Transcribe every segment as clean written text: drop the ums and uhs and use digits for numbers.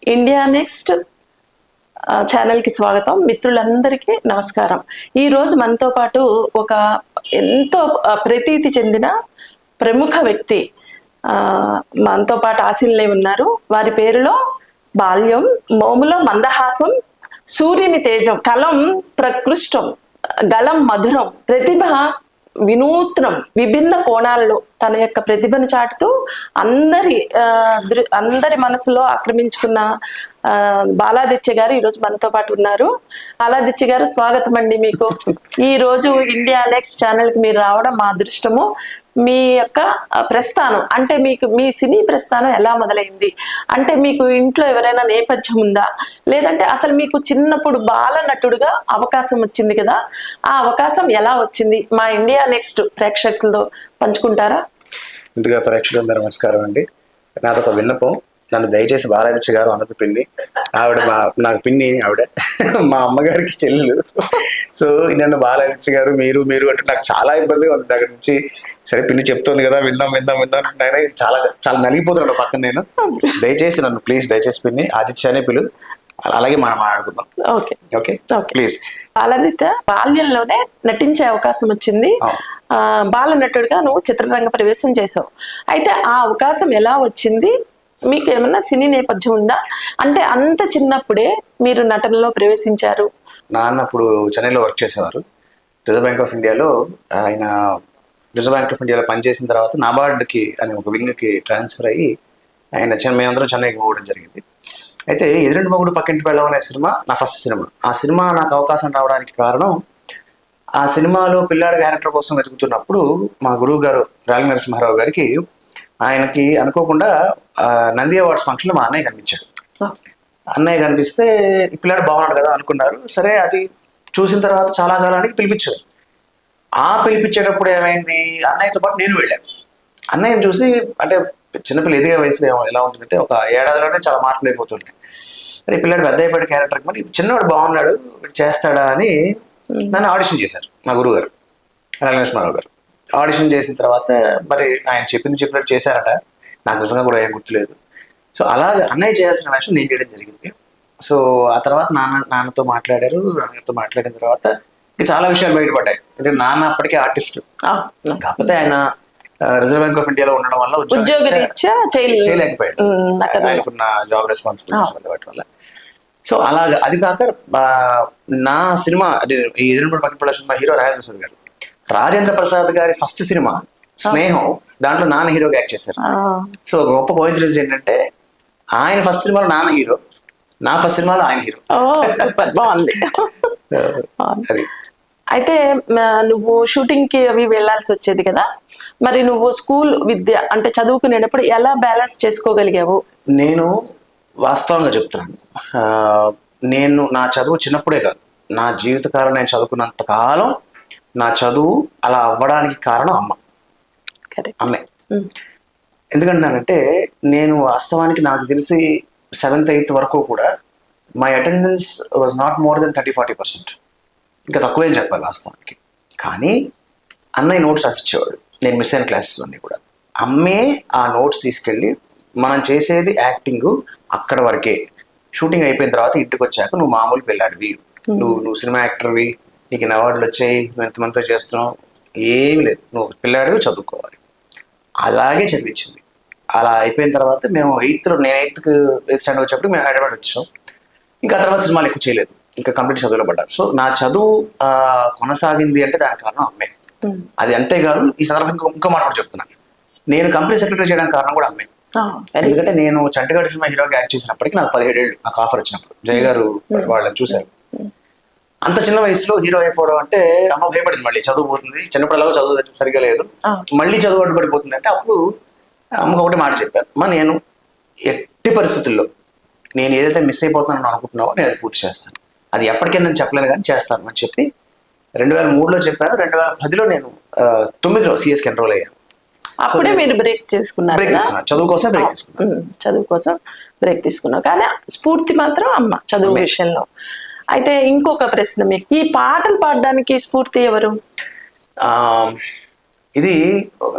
India next ఛానల్కి స్వాగతం. మిత్రులందరికీ నమస్కారం. ఈరోజు మనతో పాటు ఒక ఎంతో ప్రతీతి చెందిన ప్రముఖ వ్యక్తి మనతో పాటు ఆశీనులై ఉన్నారు. వారి పేరులో బాల్యం, మోములో మందహాసం, సూర్యుని తేజం, కలం ప్రకృష్టం, గళం మధురం, ప్రతిభ వినూత్నం, విభిన్న కోణాల్లో తన యొక్క ప్రతిభను చాటుతూ అందరి మనసులో ఆక్రమించుకున్న బాలాదిత్య గారు ఈరోజు మనతో పాటు ఉన్నారు. బాలాదిత్య గారు, స్వాగతం అండి మీకు. ఈ రోజు ఇండియా నెక్స్ట్ ఛానల్కి మీరు రావడం మా అదృష్టము. మీ యొక్క ప్రస్థానం అంటే మీ సినీ ప్రస్థానం ఎలా మొదలైంది, అంటే మీకు ఇంట్లో ఎవరైనా నేపథ్యం ఉందా, లేదంటే అసలు మీకు చిన్నప్పుడు బాల నటుడుగా అవకాశం వచ్చింది కదా, ఆ అవకాశం ఎలా వచ్చింది మా ఇండియా నెక్స్ట్ ప్రేక్షకులతో పంచుకుంటారా? ముందుగా ప్రేక్షకులందరూ నమస్కారం అండి. నాదొక విన్నపం, నన్ను దయచేసి బాలాదిత్య గారు అన్నది పిన్ని. ఆవిడ నాకు పిన్ని, ఆవిడ మా అమ్మగారికి చెల్లెలు. సో నన్ను బాలాదిత్య గారు మీరు అంటే నాకు చాలా ఇబ్బందిగా ఉంది. దగ్గర నుంచి సరే పిన్ని చెప్తోంది కదా, విందాం నేనే చాలా చాలా నలిగిపోతున్నాను పక్కన. నేను దయచేసి నన్ను ప్లీజ్, దయచేసి పిన్ని ఆదిత్య అనే పిలు, అలాగే మనం మాట్లాడుకుందాం. Okay okay please. బాలాదిత్య, బాల్యంలోనే నటించే అవకాశం వచ్చింది. బాల నటుడిగా నువ్వు చిత్రరంగ ప్రవేశం చేసావు. అయితే ఆ అవకాశం ఎలా వచ్చింది? మీకు ఏమన్నా సినీ నేపథ్యం ఉందా? అంటే అంత చిన్నప్పుడే మీరు నటనలో ప్రవేశించారు. నాన్న అప్పుడు చెన్నైలో వర్క్ చేసేవారు. రిజర్వ్ బ్యాంక్ ఆఫ్ ఇండియాలో. ఆయన రిజర్వ్ బ్యాంక్ ఆఫ్ ఇండియాలో పనిచేసిన తర్వాత నాబార్డ్కి అనే ఒక వింగ్కి ట్రాన్స్ఫర్ అయ్యి ఆయన మేమందరం చెన్నైకి పోవడం జరిగింది. అయితే ఎదురింటి మొగుడు పక్కింటి వెళ్ళం అనే సినిమా నా ఫస్ట్ సినిమా. ఆ సినిమా నాకు అవకాశం రావడానికి కారణం, ఆ సినిమాలో పిల్లాడి క్యారెక్టర్ కోసం వెతుకుతున్నప్పుడు మా గురువు గారు రాలి నరసింహారావు గారికి, ఆయనకి అనుకోకుండా నంది అవార్డ్స్ ఫంక్షన్లో మా అన్నయ్య కనిపించాడు. అన్నయ్య కనిపిస్తే ఈ పిల్లాడు బాగున్నాడు కదా అనుకున్నారు. సరే, అది చూసిన తర్వాత చాలా కాలానికి పిలిపించారు. ఆ పిలిపించేటప్పుడు ఏమైంది, అన్నయ్యతో పాటు నేను వెళ్ళాను. అన్నయ్యని చూసి, అంటే చిన్నపిల్ల ఎదిగే వయసులో ఎలా ఉంటుందంటే ఒక ఏడాదిలోనే చాలా మార్పులు అయిపోతుంటాయి. అరే పిల్లాడు పెద్ద అయిపోయిన క్యారెక్టర్కి మరి చిన్నవాడు బాగున్నాడు, చేస్తాడా అని నన్ను ఆడిషన్ చేశారు మా గురువు గారు రాలి నరసింహారావు గారు. ఆడిషన్ చేసిన తర్వాత మరి ఆయన చెప్పినట్టు చేశారట. నాకు నిజంగా కూడా ఏం గుర్తులేదు. సో అలాగే అన్నయ్య చేయాల్సిన వేషం నేను చేయడం జరిగింది. సో ఆ తర్వాత నాన్నతో మాట్లాడారు. నాన్నతో మాట్లాడిన తర్వాత ఇంకా చాలా విషయాలు బయటపడ్డాయి. అంటే నాన్న అప్పటికే ఆర్టిస్ట్, కాకపోతే ఆయన రిజర్వ్ బ్యాంక్ ఆఫ్ ఇండియాలో ఉండడం వల్ల ఉద్యోగరీత్యా చేయలేకపోయాడు, ఆయనకున్న జాబ్ రెస్పాన్సిబిలిటీస్ వాటి వల్ల. సో అలాగా. అది కాక నా సినిమా అంటే ఈ ఎదురుపడి పక్కన సినిమా హీరో రాజేంద్ర ప్రసాద్ గారి ఫస్ట్ సినిమా స్నేహం, దాంట్లో నాన్న హీరోగా యాక్ట్ చేశారు. సో గొప్ప కోఇన్సిడెన్స్ ఏంటంటే, ఆయన ఫస్ట్ సినిమాలో నాన్న హీరో, నా ఫస్ట్ సినిమాలో ఆయన హీరో. బాగుంది. అది. అయితే నువ్వు షూటింగ్ కి అవి వెళ్లాల్సి వచ్చేది కదా, మరి నువ్వు స్కూల్ విద్య అంటే చదువుకునేటప్పుడు ఎలా బ్యాలెన్స్ చేసుకోగలిగావు? నేను వాస్తవంగా చెప్తున్నాను, నేను నా చదువు చిన్నప్పుడే కాదు, నా జీవితకాలం నేను చదువుకున్నంత కాలం నా చదువు అలా అవ్వడానికి కారణం అమ్మే. ఎందుకంటానంటే, నేను వాస్తవానికి నాకు తెలిసి 7th 8th వరకు కూడా my attendance was not more than 30-40%. ఇంకా తక్కువేం చెప్పాలి వాస్తవానికి. కానీ అన్నయ్య నోట్స్ రాసిచ్చేవాడు, నేను మిస్ అయిన క్లాసెస్ అన్నీ కూడా. అమ్మే ఆ నోట్స్ తీసుకెళ్ళి, మనం చేసేది యాక్టింగ్ అక్కడ వరకే, షూటింగ్ అయిపోయిన తర్వాత ఇంటికి వచ్చాక నువ్వు మామూలు పిల్లాడివి, నువ్వు సినిమా యాక్టర్వి, నీకు ఇన్ని అవార్డులు వచ్చాయి, నువ్వు ఎంతమందితో చేస్తున్నావు, ఏమి లేదు, నువ్వు పిల్లాడివి, చదువుకోవాలి. అలాగే చదివించింది. అలా అయిపోయిన తర్వాత మేము నేను 8th స్టాండర్డ్ వచ్చేప్పుడు మేము హైదరాబాద్ వచ్చాం. ఇంకా తర్వాత సినిమాలు ఎక్కువ చేయలేదు, ఇంకా కంప్లీట్ చదువులో పడ్డారు. సో నా చదువు కొనసాగింది అంటే దానికి కారణం అమ్మే. అది అంతేకాదు, ఈ సందర్భంగా ఇంకో మాట కూడా చెప్తున్నాను, నేను కంపెనీ సెక్రటరీ చేయడానికి కారణం కూడా అమ్మే. ఎందుకంటే నేను చంటిగాడి సినిమా హీరోగా యాక్ట్ చేసినప్పటికీ నాకు 17 ఏళ్ళు నాకు ఆఫర్ వచ్చినప్పుడు. జయ గారు వాళ్ళని చూశారు. అంత చిన్న వయసులో హీరో అయిపోవడం అంటే అమ్మ భయపడింది. మళ్ళీ చదువు పోతుంది, చిన్నప్పుడు ఎలాగో చదువు సరిగా లేదు, మళ్ళీ చదువు అడ్డుపడిపోతుంది అంటే, అప్పుడు అమ్మకు ఒకటి మాట చెప్పాను, అమ్మ నేను ఎట్టి పరిస్థితుల్లో నేను ఏదైతే మిస్ అయిపోతున్నానో అనుకుంటున్నావో నేను అది పూర్తి చేస్తాను. అది ఎప్పటికైనా నేను చెప్పలేను కానీ చేస్తాను అని చెప్పి 2003లో చెప్పాను. 2010లో నేను 9లో సిఎస్కి ఎన్రోల్ అయ్యాను. అప్పుడే మీరు బ్రేక్ చేసుకున్నారు? చదువు కోసం బ్రేక్ తీసుకున్నాను. చదువు కోసం బ్రేక్ తీసుకున్నావు, కానీ స్ఫూర్తి మాత్రం అమ్మ చదువు విషయంలో. అయితే ఇంకొక ప్రశ్న, మీకు ఈ పాటలు పాడడానికి స్ఫూర్తి ఎవరు? ఇది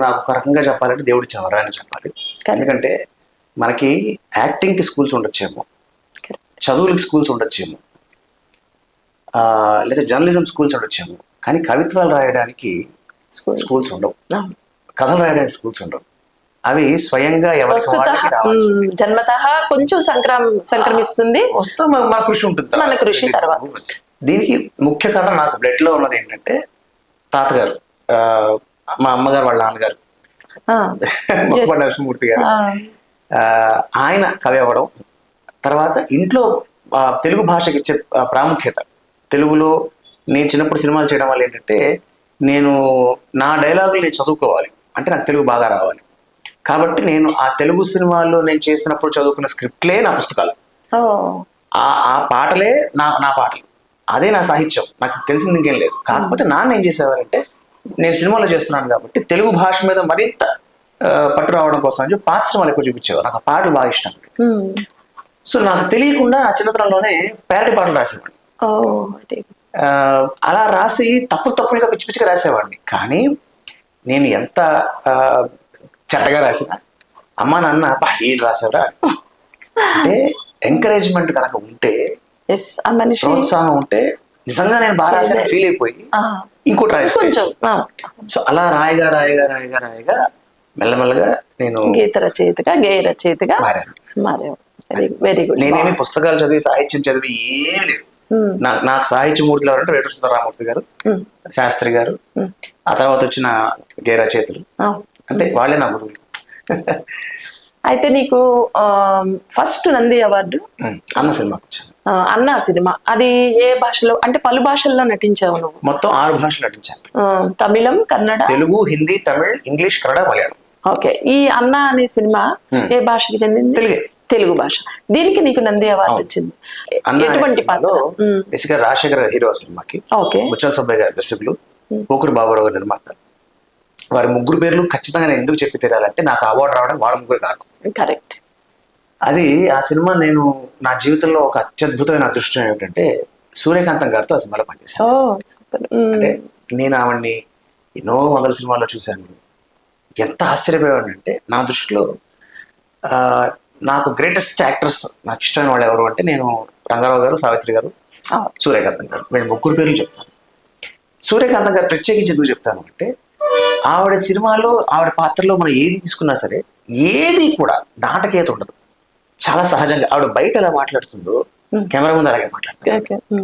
నాకు ఒక రకంగా చెప్పాలంటే దేవుడి చవరా అని చెప్పాలి. ఎందుకంటే మనకి యాక్టింగ్కి స్కూల్స్ ఉండొచ్చేమో, చదువులకు స్కూల్స్ ఉండొచ్చేమో, లేదా జర్నలిజం స్కూల్స్ ఉండొచ్చేమో, కానీ కవిత్వాలు రాయడానికి స్కూల్స్ ఉండవు, కథలు రాయడానికి స్కూల్స్ ఉండవు. అవి స్వయంగా ఎవరికి వాళ్ళకి రావాల్సింది. జన్మతః కొంచెం సంక్రమిస్తుంది, వస్తే మన కృషి ఉంటుంది, మన కృషి తర్వాత. దీనికి ముఖ్య కారణం నాకు బ్లడ్ లో ఉన్నది ఏంటంటే తాతగారు, మా అమ్మగారు వాళ్ళ నాన్నగారు మొక్కపల్లి నరసింహమూర్తి గారు. ఆయన కవి అవ్వడం, తర్వాత ఇంట్లో తెలుగు భాషకి ఇచ్చే ప్రాముఖ్యత. తెలుగులో నేను చిన్నప్పుడు సినిమాలు చేయడం వల్ల ఏంటంటే నేను నా డైలాగులు నేను చదువుకోవాలి అంటే నాకు తెలుగు బాగా రావాలి. కాబట్టి నేను ఆ తెలుగు సినిమాల్లో నేను చేసినప్పుడు చదువుకున్న స్క్రిప్ట్లే నా పుస్తకాలు, ఆ పాటలే నా పాటలు, అదే నా సాహిత్యం. నాకు తెలిసింది ఇంకేం లేదు. కాకపోతే నాన్న ఏం చేసేవారంటే నేను సినిమాలో చేస్తున్నాను కాబట్టి తెలుగు భాష మీద మరింత పట్టు రావడం కోసం అని చెప్పి పాత సినిమాలు ఎక్కువ చూపించేవారు. నాకు ఆ పాటలు బాగా ఇష్టం. సో నాకు తెలియకుండా ఆ చిన్నతనంలోనే ప్యారడీ పాటలు రాసేవాడిని. అలా రాసి తప్పులుగా పిచ్చి పిచ్చిగా రాసేవాడిని. కానీ నేను ఎంత చెడ్డగా రాసిన అమ్మా నాన్న ఏం రాసేవరా అంటే ఎంకరేజ్మెంట్ కనుక ఉంటే, ప్రోత్సాహం ఉంటే నిజంగా నేను బాగా రాసాను ఫీల్ అయిపోయి ఇంకోటి రాయచ్చు. సో అలా రాయగా మెల్లమెల్లగా నేను గీత రచయితగా గేయ రచయితగా మారాను. Very good. నేనేమి పుస్తకాలు చదివి సాహిత్యం చదివి ఏమి లేదు. నాకు సాహిత్యమూర్తులు ఎవరంటే వేటూరి సుందరరామూర్తి గారు, శాస్త్రి గారు, ఆ తర్వాత వచ్చిన గేయ రచయితలు, అంటే వాళ్ళే నా గురువులు. అయితే నీకు ఫస్ట్ నంది అవార్డు అన్న సినిమాకి వచ్చింది. అన్న సినిమా అది ఏ భాషలో, అంటే పలు భాషల్లో నటించావు నువ్వు? మొత్తం 6 భాషలు నటించాను. తమిళం, కన్నడ, తెలుగు, హిందీ, తమిళ్, ఇంగ్లీష్, కన్నడ, మలయాళం. ఓకే. ఈ అన్న అనే సినిమా ఏ భాషకి చెందింది? తెలుగు భాష. దీనికి నీకు నంది అవార్డు వచ్చింది. ఎటువంటి పాత్ర? బేసిక్గా రాజశేఖర్ హీరో సినిమాకి. ముచ్చల్ సుబ్బయ్య గారి దర్శకులు, పోకూరు బాబురావు గారి నిర్మాత. వారి ముగ్గురు పేర్లు ఖచ్చితంగా నేను ఎందుకు చెప్పి తీరాలంటే నాకు అవార్డు రావడం వాళ్ళ ముగ్గురు కారణం. కరెక్ట్. అది ఆ సినిమా నేను నా జీవితంలో ఒక అత్యద్భుతమైన అదృష్టం ఏమిటంటే సూర్యకాంతం గారితో ఆ సినిమాలో పనిచేశాను. అంటే నేను ఆవిడ్ని ఎన్నో వందల సినిమాల్లో చూశాను. ఎంత ఆశ్చర్యపోయాడు అంటే నా దృష్టిలో నాకు గ్రేటెస్ట్ యాక్టర్స్ నాకు ఇష్టమైన వాళ్ళు ఎవరు అంటే నేను రంగారావు గారు, సావిత్రి గారు, సూర్యకాంతం గారు, వీళ్ళ ముగ్గురు పేర్లు చెప్తాను. సూర్యకాంతం గారు ప్రత్యేకించి ఎందుకు చెప్తాను అంటే ఆవిడ సినిమాలో ఆవిడ పాత్రలో మనం ఏది తీసుకున్నా సరే ఏది కూడా నాటకీయత ఉండదు. చాలా సహజంగా ఆవిడ బయట ఎలా మాట్లాడుతుందో కెమెరా ముందు అలాగే మాట్లాడుతుంది.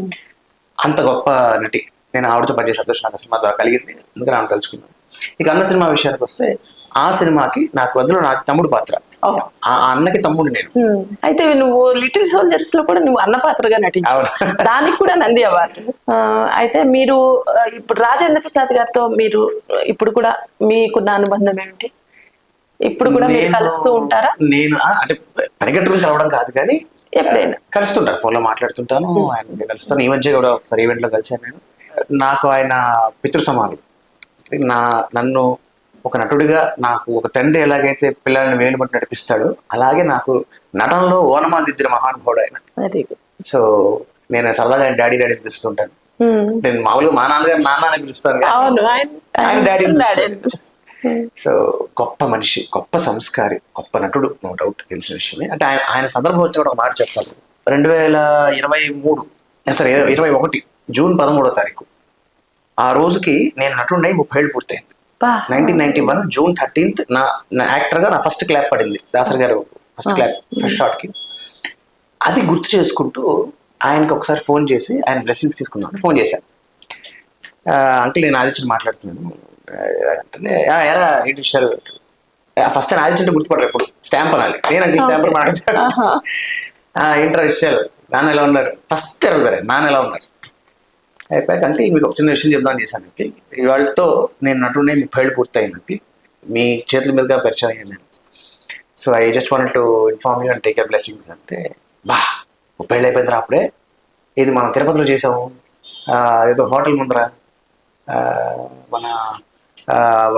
అంత గొప్ప నటి. నేను ఆవిడతో పనిచేసే అదృష్టం నాకు సినిమా ద్వారా కలిగింది. అందుకని ఆమె తలుచుకున్నాను. ఇక అన్న సినిమా విషయానికి వస్తే ఆ సినిమాకి నాకు అందులో నా తమ్ముడు పాత్ర, ఆ అన్నకి తమ్ముడు నేను. అయితే నువ్వు లిటిల్ సోల్జర్స్ లో కూడా నువ్వు అన్న పాత్రగా నటించావు, దానికి కూడా నంది అవార్డు. అయితే మీరు ఇప్పుడు రాజేంద్ర ప్రసాద్ గారితో మీరు ఇప్పుడు కూడా మీకున్న అనుబంధం ఏమిటి? ఇప్పుడు కూడా మీరు కలుస్తూ ఉంటారా? నేను అంటే పనిగట్టుకుని కలవడం కాదు కానీ ఎప్పుడైనా కలుస్తుంటారు, ఫోన్లో మాట్లాడుతుంటాను, ఆయన కలుస్తాను. ఈ మధ్య కూడా ఒకసారి ఈవెంట్ లో కలిసాను నేను. నాకు ఆయన పితృ సమానుడు. నన్ను ఒక నటుడిగా నాకు ఒక తండ్రి ఎలాగైతే పిల్లల్ని వేలు బట్టి నడిపిస్తాడో అలాగే నాకు నటనలో ఓనమాలు దిద్దిన మహానుభావుడు ఆయన. సో నేను సరదాగా ఆయన డాడీ డాడీ పిలుస్తుంటాను. నేను మామూలుగా మా నాన్నగారు నాన్న అని పిలుస్తాను, ఆయన డాడీ. సో గొప్ప మనిషి, గొప్ప సంస్కారి, గొప్ప నటుడు, నో డౌట్, తెలిసిన విషయమే. అంటే ఆయన సందర్భం వచ్చి కూడా ఒక మాట చెప్తాను. 2021 జూన్ 13వ తారీఖు ఆ రోజుకి నేను నటుడినై 30 ఏళ్ళు పూర్తయింది. 1991 జూన్ 13th నా యాక్టర్ గా నా ఫస్ట్ క్లాప్ పడింది. దాసరి గారు ఫస్ట్ క్లాప్, ఫస్ట్ షాట్ కి. అది గుర్తు చేసుకుంటూ ఆయనకి ఒకసారి ఫోన్ చేసి ఆయన బ్లెస్సింగ్స్ తీసుకున్నాను. ఫోన్ చేశాను, అంకుల్ నేను ఆదిత్యని మాట్లాడుతున్నాను అంటే ఎరా ఏంటి విషయాలు. ఫస్ట్ ఆయన ఆదిత్యంటే గుర్తుపడరు, ఎప్పుడు స్టాంప్ అనాలి, నేను అంకుల్ స్టాంపర్ మాట్లాడతాను. ఏంట్రా విషయాలు, నాన్న ఎలా ఉన్నారు ఫస్ట్ అడుగుతారు, నాన్న ఎలా ఉన్నారు అయిపోయాక. అంటే మీకు ఒక చిన్న విషయం చెప్దామని చేశాను. వాళ్ళతో నేను నటుడిని 30 ఏళ్ళు పూర్తయిందంటే మీ చేతుల మీదుగా పరిచయం అయ్యాను నేను. So I just want to inform you and take your blessings అంటే 30 ఏళ్ళు అయిపోయిందిరా అప్పుడే, ఇది మనం తిరుపతిలో చేసాము, ఏదో హోటల్ ముందర మన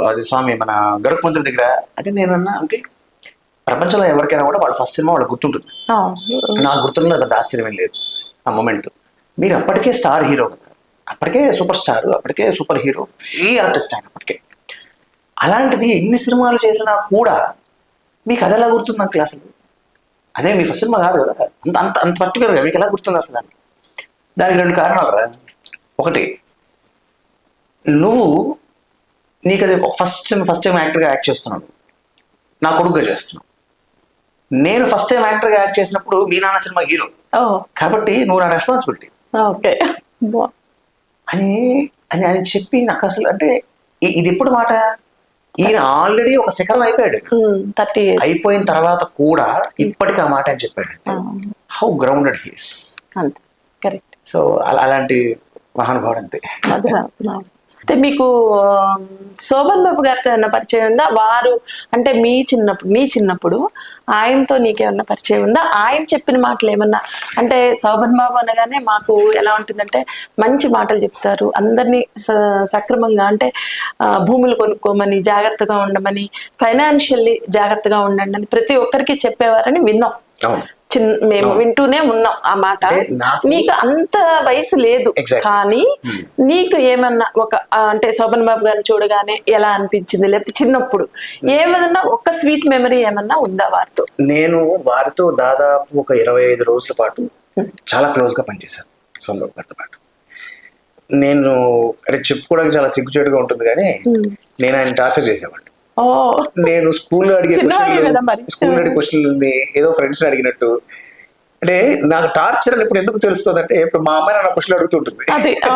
అది స్వామి మన గరుక్మంతుడి దగ్గర అంటే. నేనన్నా అంటే ప్రపంచంలో ఎవరికైనా కూడా వాళ్ళ ఫస్ట్ సినిమా వాళ్ళకి గుర్తుంటుంది. నాకు గుర్తుండదు, పెద్ద ఆశ్చర్యం లేదు ఆ మూమెంట్. మీరు అప్పటికే స్టార్ హీరో, అప్పటికే సూపర్ స్టార్, అప్పటికే సూపర్ హీరో, ఈ ఆర్టిస్ట్ ఆయన అప్పటికే. అలాంటిది ఎన్ని సినిమాలు చేసినా కూడా మీకు అది ఎలా గుర్తుంది అంకుల్ అసలు? అదే మీ ఫస్ట్ సినిమా కాదు కదా, అంత అంత అంత పర్టికులర్గా మీకు ఎలా గుర్తుంది అసలు? దానికి 2 కారణాలు రా. ఒకటి, నువ్వు నీకు అది ఫస్ట్ టైం యాక్టర్గా యాక్ట్ చేస్తున్నాడు, నా కొడుకుగా చేస్తున్నావు. నేను ఫస్ట్ టైం యాక్టర్గా యాక్ట్ చేసినప్పుడు మీ నాన్న సినిమా హీరో, కాబట్టి నువ్వు నా రెస్పాన్సిబిలిటీ ఓకే అని అని అని చెప్పి నాకు అసలు అంటే ఇది ఎప్పుడు మాట, ఈయన ఆల్రెడీ ఒక శిఖరం అయిపోయాడు. 30 years అయిపోయిన తర్వాత కూడా ఇప్పటికీ ఆ మాట అని చెప్పాడు. How grounded he's. అంతే, కరెక్ట్. సో అలాంటి మహానుభావుడు అంతే. అయితే మీకు శోభన్ బాబు గారితో ఏమన్నా పరిచయం ఉందా? వారు అంటే నీ చిన్నప్పుడు ఆయనతో నీకేమన్నా పరిచయం ఉందా? ఆయన చెప్పిన మాటలు ఏమన్నా అంటే, శోభన్ బాబు అనగానే మాకు ఎలా ఉంటుందంటే మంచి మాటలు చెప్తారు, అందరినీ సక్రమంగా అంటే భూములు కొనుక్కోమని, జాగ్రత్తగా ఉండమని, ఫైనాన్షియల్లీ జాగ్రత్తగా ఉండండి అని ప్రతి ఒక్కరికి చెప్పేవారని విన్నాం. మేము వింటూనే ఉన్నాం ఆ మాట. నీకు అంత వయసు లేదు, కానీ నీకు ఏమన్నా ఒక అంటే శోభన్ బాబు గారిని చూడగానే ఎలా అనిపించింది, లేకపోతే చిన్నప్పుడు ఏమన్నా ఒక స్వీట్ మెమరీ ఏమన్నా ఉందా వారితో? నేను వారితో దాదాపు ఒక 25 రోజుల పాటు చాలా క్లోజ్ గా పనిచేశాను శోభన్ బాబు గారితో పాటు. నేను అంటే చెప్పుకోవడానికి చాలా సిగ్గుచేటుగా ఉంటుంది, కానీ నేను ఆయన టార్చర్ చేసేవాడిని. నేను స్కూల్లో అడిగే క్వశ్చన్లు ఏదో ఫ్రెండ్స్ అడిగినట్టు. అంటే నాకు టార్చర్ అని ఇప్పుడు ఎందుకు తెలుస్తుంది అంటే, ఇప్పుడు మా అమ్మాయి నా క్వశ్చన్ అడుగుతుంటుంది,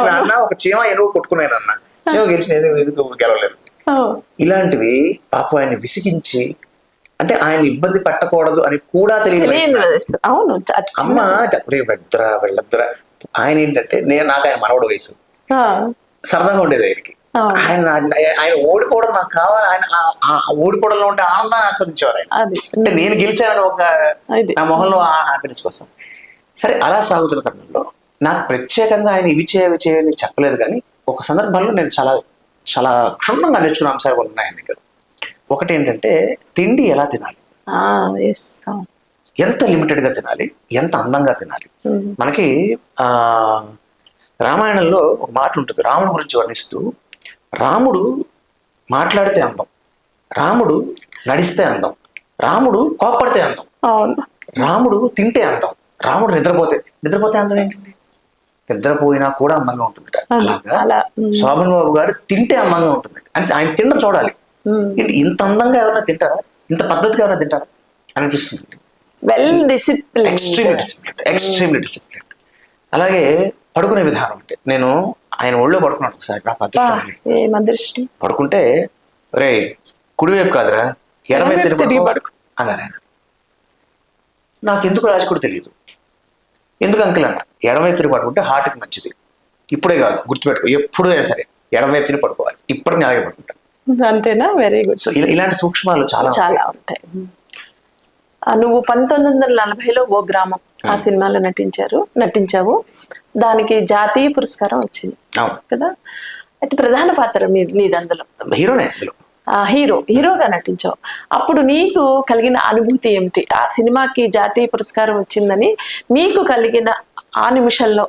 నాన్న ఒక చీమ ఎనుగు కొట్టుకున్నాను అన్న, చీమ గెలిచిన ఎందుకు గెలవలేదు. ఇలాంటివి పాపం ఆయన విసిగించి, అంటే ఆయన ఇబ్బంది పెట్టకూడదు అని కూడా తెలియదు. అమ్మ వెళ్ళద్దురా. ఆయన ఏంటంటే నాకు ఆయన మనవడు వయసు, సరదాగా ఉండేది ఆయనకి. ఆయన ఓడిపోవడం నాకు కావాలి, ఆయన ఓడిపోవడంలో ఉంటే ఆనందాన్ని ఆస్వాదించేవారు ఆయన. అంటే నేను గెలిచాను ఒక నా మొహంలో ఆ హ్యాపీనెస్ కోసం. సరే, అలా సాగుతున్న తరుణంలో నాకు ప్రత్యేకంగా ఆయన ఇవి చేయని చెప్పలేదు, కానీ ఒక సందర్భంలో నేను చాలా చాలా క్షుణ్ణంగా నేర్చుకున్న అంశాలు ఉన్నాయి ఆయన దగ్గర. ఒకటి ఏంటంటే, తిండి ఎలా తినాలి, ఎంత లిమిటెడ్ గా తినాలి, ఎంత అందంగా తినాలి. మనకి రామాయణంలో ఒక మాట ఉంటుంది, రాముడి గురించి వర్ణిస్తూ, రాముడు మాట్లాడితే అందం, రాముడు నడిస్తే అందం, రాముడు కోప్పడితే అందం, రాముడు తింటే అందం, రాముడు నిద్రపోతే అందం ఏంటండి? నిద్రపోయినా కూడా అందంగా ఉంటుంది. అలాగా శోభన్ బాబు గారు తింటే అందంగా ఉంటుంది. అంటే ఆయన తిన్న చూడాలి, ఇంత అందంగా ఎవరైనా తింటారా, ఇంత పద్ధతిగా ఎవరైనా తింటారా అనిపిస్తుంది. Extremely discipline. అలాగే పడుకునే విధానం, అంటే నేను ఆయన ఒళ్ళో పడుకున్నాడు ఒకసారి, నాకు అదృష్టం. పడుకుంటే, రే కుడివైపు కాదురా ఎడమవైపు పడుకు అన్నారు ఆయన. నాకు ఎందుకు రాజు కూడా తెలియదు, ఎందుకు అంకుల్ అన్న, ఎడమవైపు తిరిగి పడుకుంటే హార్ట్కి మంచిది. ఇప్పుడే కాదు, గుర్తుపెట్టుకో, ఎప్పుడైనా సరే ఎడమవైపు తిరిగి పడుకోవాలి. ఇప్పటికి నేను అలాగే పడుకుంటాను. అంతేనా? Very good. సో ఇలాంటి సూక్ష్మాలు చాలా ఉంటాయి. నువ్వు 1940లో ఓ గ్రామం ఆ సినిమాలో నటించావు. దానికి జాతీయ పురస్కారం వచ్చింది కదా. అయితే ప్రధాన పాత్ర నీది అందులో, హీరోగా నటించావు. అప్పుడు నీకు కలిగిన అనుభూతి ఏమిటి? ఆ సినిమాకి జాతీయ పురస్కారం వచ్చిందని నీకు కలిగిన ఆ నిమిషంలో.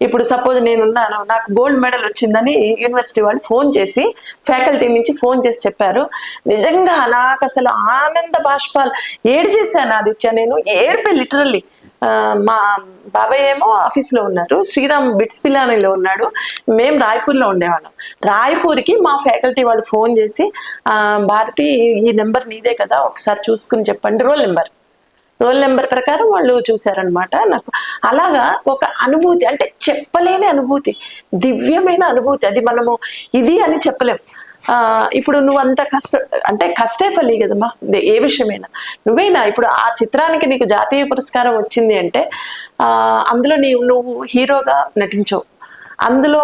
ఇప్పుడు సపోజ్ నేనున్నాను, నాకు గోల్డ్ మెడల్ వచ్చిందని యూనివర్సిటీ వాళ్ళు ఫోన్ చేసి, ఫ్యాకల్టీ నుంచి ఫోన్ చేసి చెప్పారు. నిజంగా నాకు అసలు ఆనంద బాష్పాలు ఏడ్చేశాను. ఆదిత్య, నేను ఏడిపోయి లిటరల్లీ. మా బాబాయ్ ఏమో ఆఫీస్లో ఉన్నారు, శ్రీరామ్ బిట్స్ పిల్లానిలో ఉన్నాడు, మేము రాయ్పూర్లో ఉండేవాళ్ళం. రాయ్పూర్కి మా ఫ్యాకల్టీ వాళ్ళు ఫోన్ చేసి, భారతి ఈ నెంబర్ నీదే కదా, ఒకసారి చూసుకుని చెప్పండి. రోల్ నెంబర్ ప్రకారం వాళ్ళు చూశారనమాట. నాకు అలాగా ఒక అనుభూతి, అంటే చెప్పలేని అనుభూతి, దివ్యమైన అనుభూతి. అది మనము ఇది అని చెప్పలేం. ఇప్పుడు నువ్వు అంత కష్టే ఫలి కదమ్మా, ఏ విషయమైనా. నువ్వేనా ఇప్పుడు ఆ చిత్రానికి నీకు జాతీయ పురస్కారం వచ్చింది అంటే, అందులో నువ్వు హీరోగా నటించవు. అందులో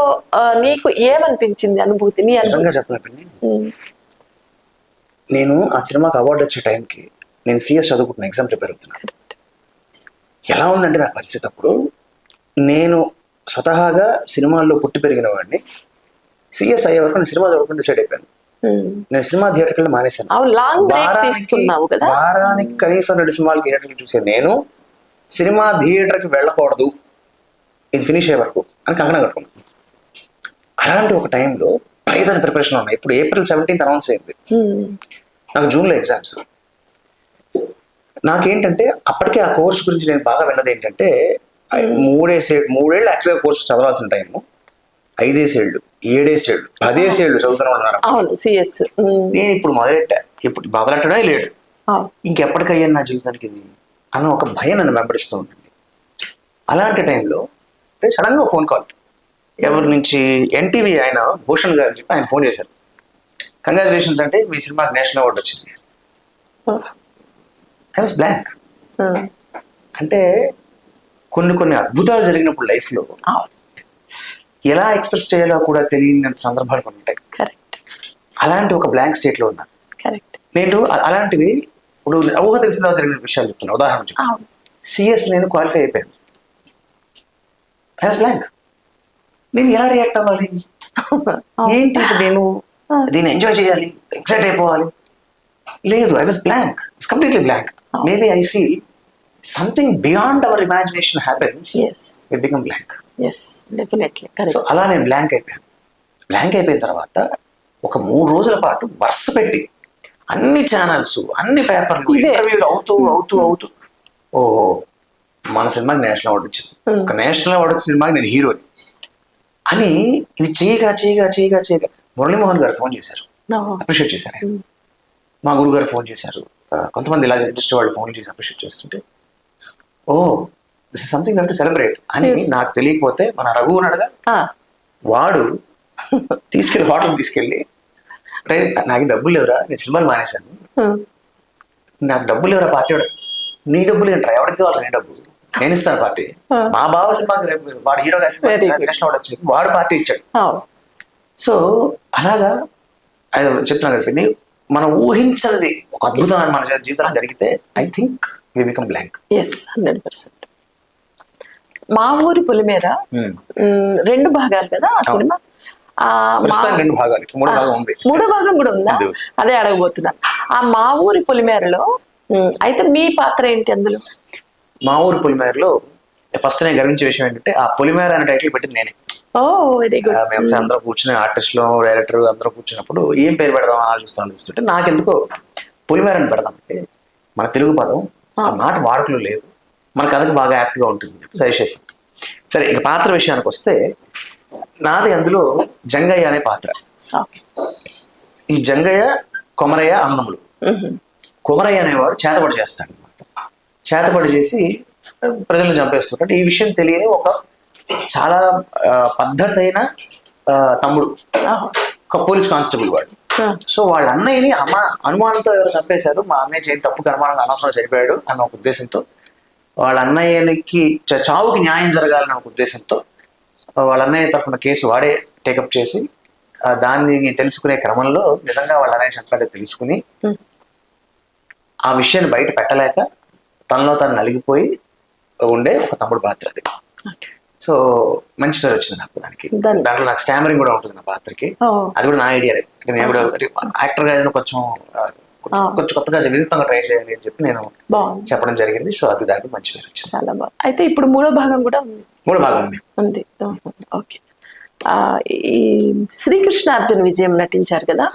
నీకు ఏమనిపించింది అనుభూతి? నీ చెప్పలేదండి. నేను ఆ సినిమాకి అవార్డు వచ్చే టైంకి నేను సిఎస్ చదువుకుంటున్నా, ఎగ్జామ్ ప్రిపేర్ అవుతున్నాను. ఎలా ఉందంటే నా పరిస్థితి అప్పుడు, నేను స్వతహాగా సినిమాల్లో పుట్టి పెరిగిన వాడిని, సిఎస్ అయ్యే వరకు నేను సినిమా చదవకుండా డిసైడ్ అయిపోయాను. నేను సినిమా థియేటర్కి వెళ్ళి మానేశాను. వారానికి కనీసం 2 సినిమాలు థియేటర్కి చూసే నేను సినిమా థియేటర్కి వెళ్ళకూడదు, ఇది ఫినిష్ అయ్యే వరకు అని కంకణం కట్టుకున్నాను. అలాంటి ఒక టైంలో పైదాని ప్రిపరేషన్ ఉన్నాయి. ఇప్పుడు April 17th అనౌన్స్ అయింది, నాకు జూన్లో ఎగ్జామ్స్. నాకేంటంటే అప్పటికే ఆ కోర్స్ గురించి నేను బాగా విన్నది ఏంటంటే 3 ఏళ్ళు యాక్చువల్గా కోర్సు చదవాల్సిన టైము 5 ఏళ్ళు 7 ఏళ్ళు 10 ఏళ్ళు చదువుతూనే ఉన్నారు. అవును సిఎస్. నేను ఇప్పుడు మొదలెట్టడే లేడు, ఇంకెప్పటికయ్యాను నా జీవితానికి ఇది అన్న ఒక భయం నన్ను వెంబడిస్తూ ఉంటుంది. అలాంటి టైంలో సడన్ గా ఫోన్ కాల్ ఎవరి నుంచి, ఎన్టీవీ ఆయన భూషణ్ గారు అని చెప్పి ఆయన ఫోన్ చేశారు. కంగ్రాచులేషన్స్ అంటే మీ సినిమాకి నేషనల్ అవార్డు వచ్చింది. I was blank. అంటే కొన్ని అద్భుతాలు జరిగినప్పుడు లైఫ్లో ఎలా ఎక్స్ప్రెస్ చేయాలో కూడా తెలియని సందర్భాలు కొన్ని ఉంటాయి. కరెక్ట్. అలాంటి ఒక బ్లాంక్ స్టేట్లో ఉన్నాను. కరెక్ట్. నేను అలాంటివి ఇప్పుడు ఊహ తెలిసిన తర్వాత జరిగిన విషయాలు చెప్తున్నా. ఉదాహరణ చెప్తాను. సిఎస్ నేను క్వాలిఫై అయిపోయాను. I was blank. నేను ఎలా రియాక్ట్ అవ్వాలి, ఏంటి ఇప్పుడు నేను దీన్ని ఎంజాయ్ చేయాలి, ఎక్సైట్ అయిపోవాలి, లేదు. I was blank, it's completely blank. Maybe I feel something beyond our imagination happens, it become blank. So అలా నేను బ్లాంక్ అయిపోయాను. బ్లాంక్ అయిపోయిన తర్వాత ఒక 3 రోజుల పాటు వరుస పెట్టి అన్ని ఛానల్స్, అన్ని పేపర్లు, ఇంటర్వ్యూలు అవుతూ ఓహో మన సినిమాకి నేషనల్ అవార్డు వచ్చింది, ఒక నేషనల్ అవార్డు వచ్చిన సినిమాకి నేను హీరోని అని ఇది చేయగా మురళీమోహన్ గారు ఫోన్ చేశారు, అప్రిషియేట్ చేశారు. మా గురువు గారు ఫోన్ చేశారు, కొంతమంది ఇలాగే ఇండస్ట్రీ వాళ్ళు ఫోన్ చేసి అప్రిషియేట్ చేస్తుంటే oh this is something to celebrate అని నాకు తెలియకపోతే మన రఘు ఉన్నాడుగా, వాడు తీసుకెళ్ళి హోటల్ తీసుకెళ్ళి, నాకు డబ్బులు లేవురా, నేను సినిమాలు మానేశాను, నాకు డబ్బులు లేవురా, పార్టీ నీ డబ్బులు ఏంట్రా, ఎవరికి కావాలి నీ డబ్బు, నేను ఇస్తాను పార్టీ. మా బావ సినిమాకి వాడు హీరో నేషనల్ అవార్డు వచ్చింది, వాడు పార్టీ ఇచ్చాడు. సో అలాగా చెప్తున్నాను కదా, మనం ఊహించనిది ఒక అద్భుతం మన జీవితంలో జరిగితే I think we become blank. 100%. మా ఊరి పొలిమేర 2 భాగాలు కదా ఆ సినిమా. 2 భాగాలు, 3 భాగం ఉంది. 3 భాగం కూడా ఉందా? అదే అడగబోతున్నా. ఆ మా ఊరి పొలిమేరలో అయితే మీ పాత్ర ఏంటి అందులో? మా ఊరి పొలిమేరలో ఫస్ట్ నేను గర్వించే విషయం ఏంటంటే ఆ పొలిమేర అనే టైటిల్ పెట్టింది నేనే. Very good. మేము అందరూ కూర్చుని ఆర్టిస్టులు, డైరెక్టర్ అందరూ కూర్చున్నప్పుడు ఏం పేరు పెడదాం ఆలోచిస్తుంటే నాకెందుకో పొలిమేర అని పెడదాం, మన తెలుగు పదం, ఆ మాట వాడుకలో లేదు, మన కథకు బాగా యాప్ట్గా ఉంటుంది సజెస్ట్ చేసాం. సరే, ఇక పాత్ర విషయానికి వస్తే నాది అందులో జంగయ్య అనే పాత్ర. ఈ జంగయ్య కొమరయ్య అన్నములు. కొమరయ్య అనేవాడు చేతబడి చేస్తాడు, చేతబడి చేసి ప్రజలను చంపేస్తుంటాడు. ఈ విషయం తెలియని ఒక చాలా పద్ధతైన తమ్ముడు, ఒక పోలీస్ కానిస్టేబుల్ వాడు. సో వాళ్ళ అన్నయ్యని అనుమానంతో ఎవరు చంపేశారు, మా అన్నయ్య చేయని తప్పుకు అనుమానంగా అనవసరంగా చనిపోయాడు అన్న ఒక ఉద్దేశంతో, వాళ్ళ అన్నయ్యకి చావుకి న్యాయం జరగాలన్న ఒక ఉద్దేశంతో వాళ్ళ అన్నయ్య తరఫున కేసు వాడే టేకప్ చేసి దాన్ని తెలుసుకునే క్రమంలో నిజంగా వాళ్ళ అన్నయ్య చంపాడో తెలుసుకుని ఆ విషయాన్ని బయట పెట్టలేక తనలో తను నలిగిపోయి ఉండే ఒక తమ్ముడు పాత్ర అది. సో మంచి పేరు వచ్చింది నాకు దానికి. దాంట్లో నాకు స్టామరింగ్ కూడా ఉంటుంది నా పాత్రకి, అది కూడా నా ఐడియానే. అంటే నేను కూడా యాక్టర్ గా ఏదైనా కొంచెం కొత్తగా వినూత్నంగా ట్రై చేయాలి అని చెప్పి నేను చెప్పడం జరిగింది. సో అది దానికి మంచి పేరు వచ్చింది. చాలా బాగా. అయితే ఇప్పుడు 3వ భాగం కూడా ఉంది. 3వ భాగం ఉంది. ఓకే. ఈ శ్రీకృష్ణార్జున విజయం నటించారు కదా,